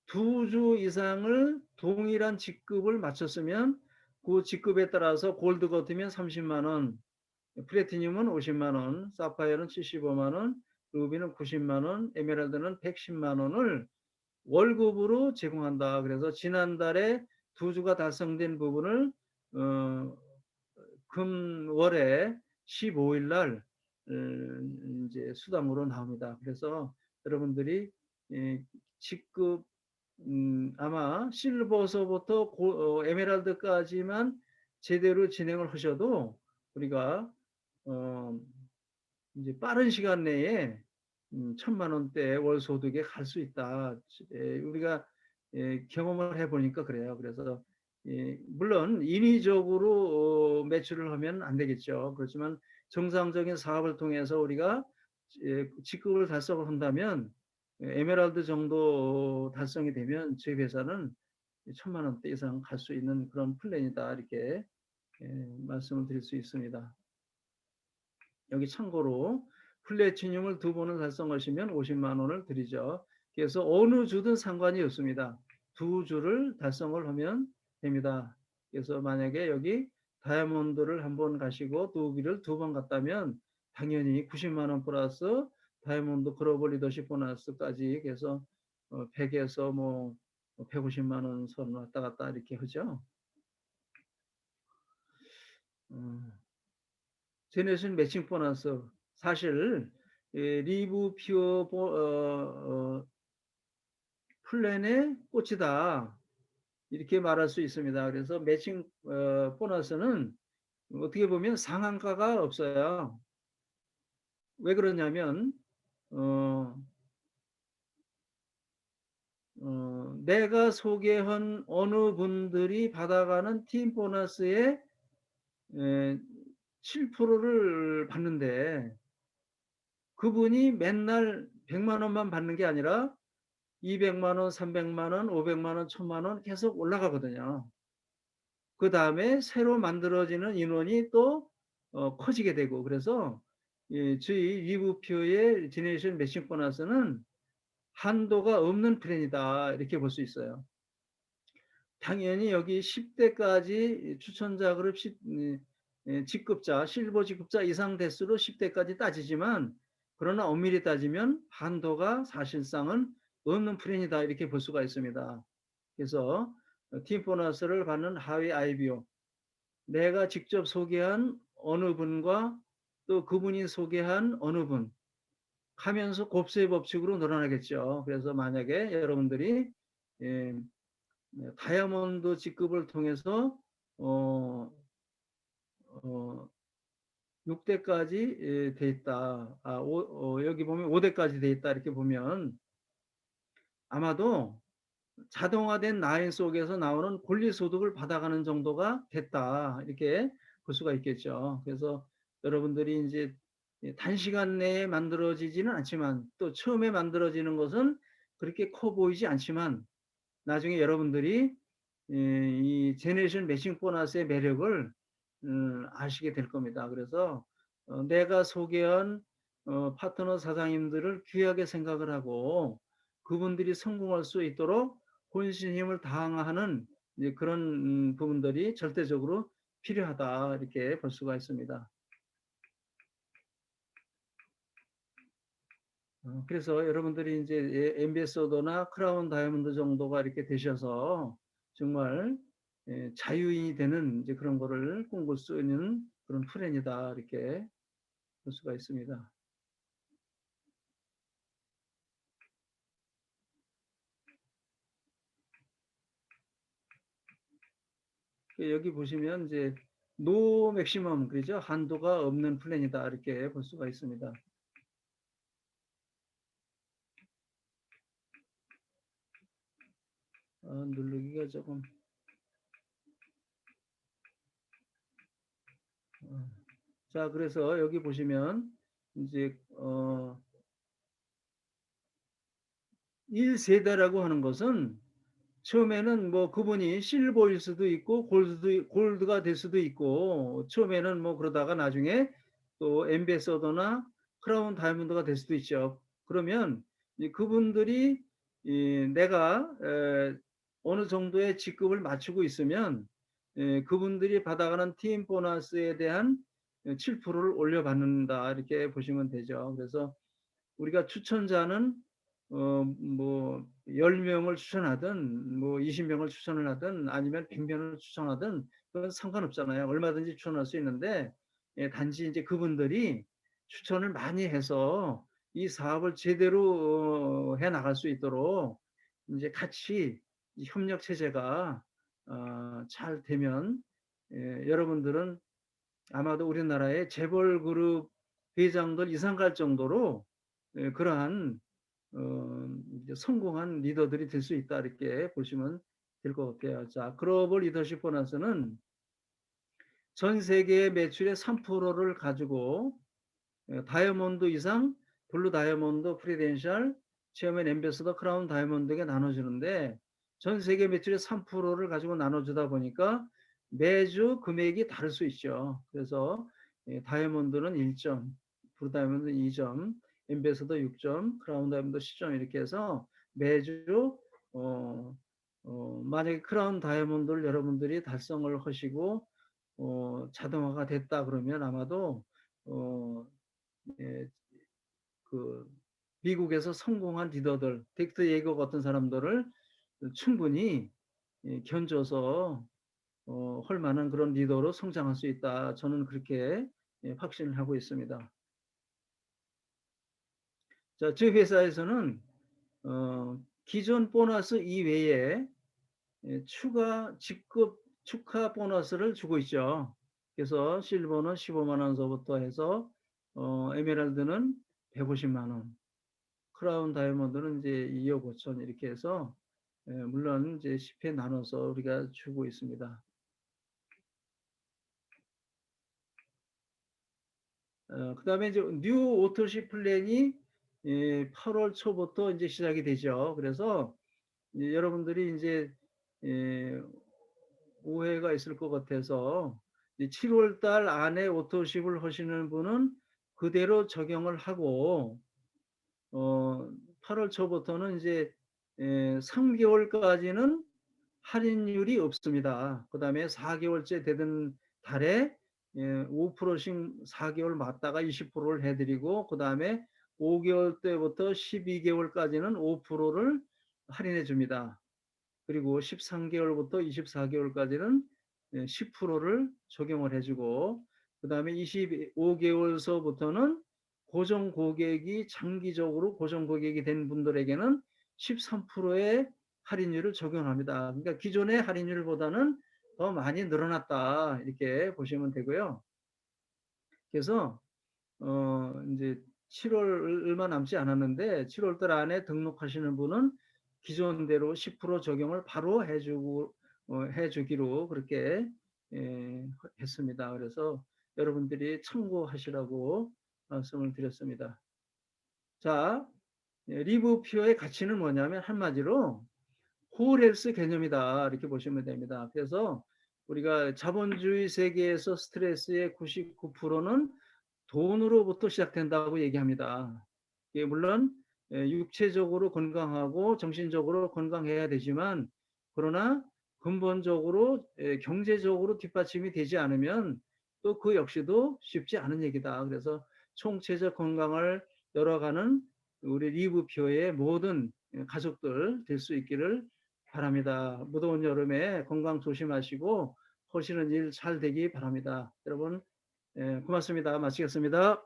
2주 이상을 동일한 직급을 마쳤으면 그 직급에 따라서 골드 같으면 30만 원, 플래티늄은 50만 원, 사파이어는 75만 원, 루비는 90만 원, 에메랄드는 110만 원을 월급으로 제공한다. 그래서 지난달에 2주가 달성된 부분을 금월에 15일 날 이제 수당으로 나옵니다. 그래서 여러분들이 직급 아마 실버서부터 에메랄드까지만 제대로 진행을 하셔도 우리가 어 이제 빠른 시간 내에 1,000만 원대 월 소득에 갈 수 있다. 우리가 경험을 해 보니까 그래요. 그래서 물론 인위적으로 매출을 하면 안 되겠죠. 그렇지만 정상적인 사업을 통해서 우리가 직급을 달성을 한다면 에메랄드 정도 달성이 되면 저희 회사는 1,000만 원대 이상 갈 수 있는 그런 플랜이다. 이렇게 말씀을 드릴 수 있습니다. 여기 참고로 플래티늄을 2번을 달성하시면 50만 원을 드리죠. 그래서 어느 주든 상관이 없습니다. 2주를 달성을 하면 됩니다. 그래서 만약에 여기 다이아몬드를 한번 가시고 두기를 2번 갔다면 당연히 90만 원 플러스 다이아몬드 글로벌 리더십 보너스까지 그래서 100에서 뭐 150만 원 선 왔다 갔다 이렇게 하죠. 제네레이션 매칭 보너스 사실 리브 퓨어 플랜의 꽃이다 이렇게 말할 수 있습니다. 그래서 매칭 보너스는 어떻게 보면 상한가가 없어요. 왜 그러냐면 내가 소개한 어느 분들이 받아가는 팀 보너스의 7%를 받는데 그분이 맨날 100만 원만 받는 게 아니라 200만 원, 300만 원, 500만 원, 1000만 원 계속 올라가거든요. 그 다음에 새로 만들어지는 인원이 또 커지게 되고 그래서 저희 리브표의 제네레이션 매칭 보너스는 한도가 없는 플랜이다 이렇게 볼 수 있어요. 당연히 여기 10대까지 추천자 그룹 직급자 실버 직급자 이상 대수로 10대까지 따지지만 그러나 엄밀히 따지면 한도가 사실상은 없는 플랜이다 이렇게 볼 수가 있습니다. 그래서 팀 보너스를 받는 하위 IBO 내가 직접 소개한 어느 분과 또 그분이 소개한 어느 분 하면서 곱셈 법칙으로 늘어나겠죠. 그래서 만약에 여러분들이 다이아몬드 직급을 통해서 어, 어, 6대까지 돼 있다. 여기 보면 5대까지 돼 있다. 이렇게 보면 아마도 자동화된 라인 속에서 나오는 권리소득을 받아가는 정도가 됐다. 이렇게 볼 수가 있겠죠. 그래서 여러분들이 이제 단시간 내에 만들어지지는 않지만 또 처음에 만들어지는 것은 그렇게 커 보이지 않지만 나중에 여러분들이 이 제네레이션 매칭 보너스의 매력을 아시게 될 겁니다. 그래서 내가 소개한 파트너 사장님들을 귀하게 생각을 하고 그분들이 성공할 수 있도록 혼신 힘을 다하는 그런 부분들이 절대적으로 필요하다 이렇게 볼 수가 있습니다. 그래서 여러분들이 이제 엠베서더나 크라운 다이아몬드 정도가 이렇게 되셔서 정말 자유인이 되는 이제 그런 거를 꿈꿀 수 있는 그런 플랜이다 이렇게 볼 수가 있습니다. 여기 보시면 이제 노 맥시멈 그죠? 한도가 없는 플랜이다 이렇게 볼 수가 있습니다. 누르기가 조금 자 그래서 여기 보시면 이제 1세대라고 하는 것은 처음에는 뭐 그분이 실버일 수도 있고 골드가 될 수도 있고 처음에는 뭐 그러다가 나중에 또 엠베서더나 크라운 다이아몬드가 될 수도 있죠. 그러면 그분들이 내가 어느 정도의 직급을 맞추고 있으면 그분들이 받아가는 팀 보너스에 대한 7%를 올려받는다 이렇게 보시면 되죠. 그래서 우리가 추천자는 뭐 10명을 추천하든 뭐 20명을 추천을 하든 아니면 100명을 추천하든 그건 상관없잖아요. 얼마든지 추천할 수 있는데 단지 이제 그분들이 추천을 많이 해서 이 사업을 제대로 해 나갈 수 있도록 이제 같이 협력 체제가 잘 되면 여러분들은 아마도 우리나라의 재벌 그룹 회장들 이상 갈 정도로 그러한 성공한 리더들이 될 수 있다 이렇게 보시면 될 것 같아요. 자, 글로벌 리더십 보너스는 전 세계 매출의 3%를 가지고 다이아몬드 이상, 블루 다이아몬드, 프리덴셜, 체어맨 엠베서더, 크라운 다이아몬드에게 나눠주는데 전 세계 매출의 3%를 가지고 나눠주다 보니까 매주 금액이 다를 수 있죠. 그래서 다이아몬드는 1점, 블루 다이아몬드는 2점, 엠베서더 6점, 크라운 다이아몬드 10점 이렇게 해서 매주 만약에 크라운 다이아몬드를 여러분들이 달성을 하시고 자동화가 됐다 그러면 아마도 예, 그 미국에서 성공한 리더들, 덱트 예거 같은 사람들을 충분히 견줘서 할 만한 그런 리더로 성장할 수 있다. 저는 그렇게 확신을 하고 있습니다. 자, 저희 회사에서는 기존 보너스 이외에 추가 직급 축하 보너스를 주고 있죠. 그래서 실버는 15만 원서부터 해서 에메랄드는 150만 원, 크라운 다이아몬드는 이제 2억 5천 이렇게 해서 물론 이제 10회 나눠서 우리가 주고 있습니다. 그다음에 이제 뉴 오토십 플랜이 8월 초부터 이제 시작이 되죠. 그래서 이제 여러분들이 이제 오해가 있을 것 같아서 7월 달 안에 오토십을 하시는 분은 그대로 적용을 하고 8월 초부터는 이제 3개월까지는 할인율이 없습니다. 그 다음에 4개월째 되던 달에 5%씩 4개월 맞다가 20%를 해드리고 그 다음에 5개월 때부터 12개월까지는 5%를 할인해 줍니다. 그리고 13개월부터 24개월까지는 10%를 적용을 해주고 그 다음에 25개월서부터는 고정 고객이 장기적으로 고정 고객이 된 분들에게는 13%의 할인율을 적용합니다. 그러니까 기존의 할인율보다는 더 많이 늘어났다 이렇게 보시면 되고요. 그래서 이제 7월 얼마 남지 않았는데 7월 달 안에 등록하시는 분은 기존대로 10% 적용을 바로 해주기로 그렇게 했습니다. 그래서 여러분들이 참고하시라고 말씀을 드렸습니다. 자, 리브피어의 가치는 뭐냐면 한마디로 홀헬스 개념이다 이렇게 보시면 됩니다. 그래서 우리가 자본주의 세계에서 스트레스의 99%는 돈으로부터 시작된다고 얘기합니다. 물론 육체적으로 건강하고 정신적으로 건강해야 되지만 그러나 근본적으로 경제적으로 뒷받침이 되지 않으면 또 그 역시도 쉽지 않은 얘기다. 그래서 총체적 건강을 열어가는 우리 리브표의 모든 가족들 될 수 있기를 바랍니다. 무더운 여름에 건강 조심하시고 하시는 일 잘 되기 바랍니다. 여러분 고맙습니다. 마치겠습니다.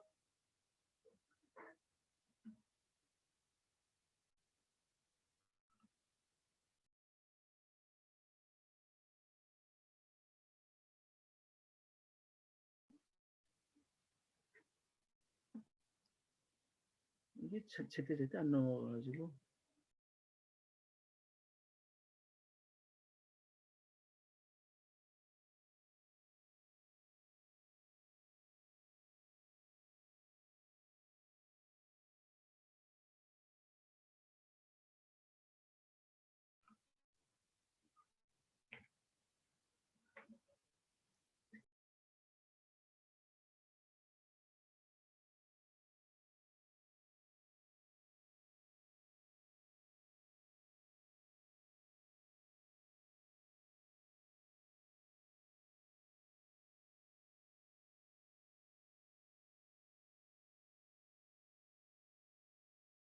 이게 제때 안 넘어가가지고.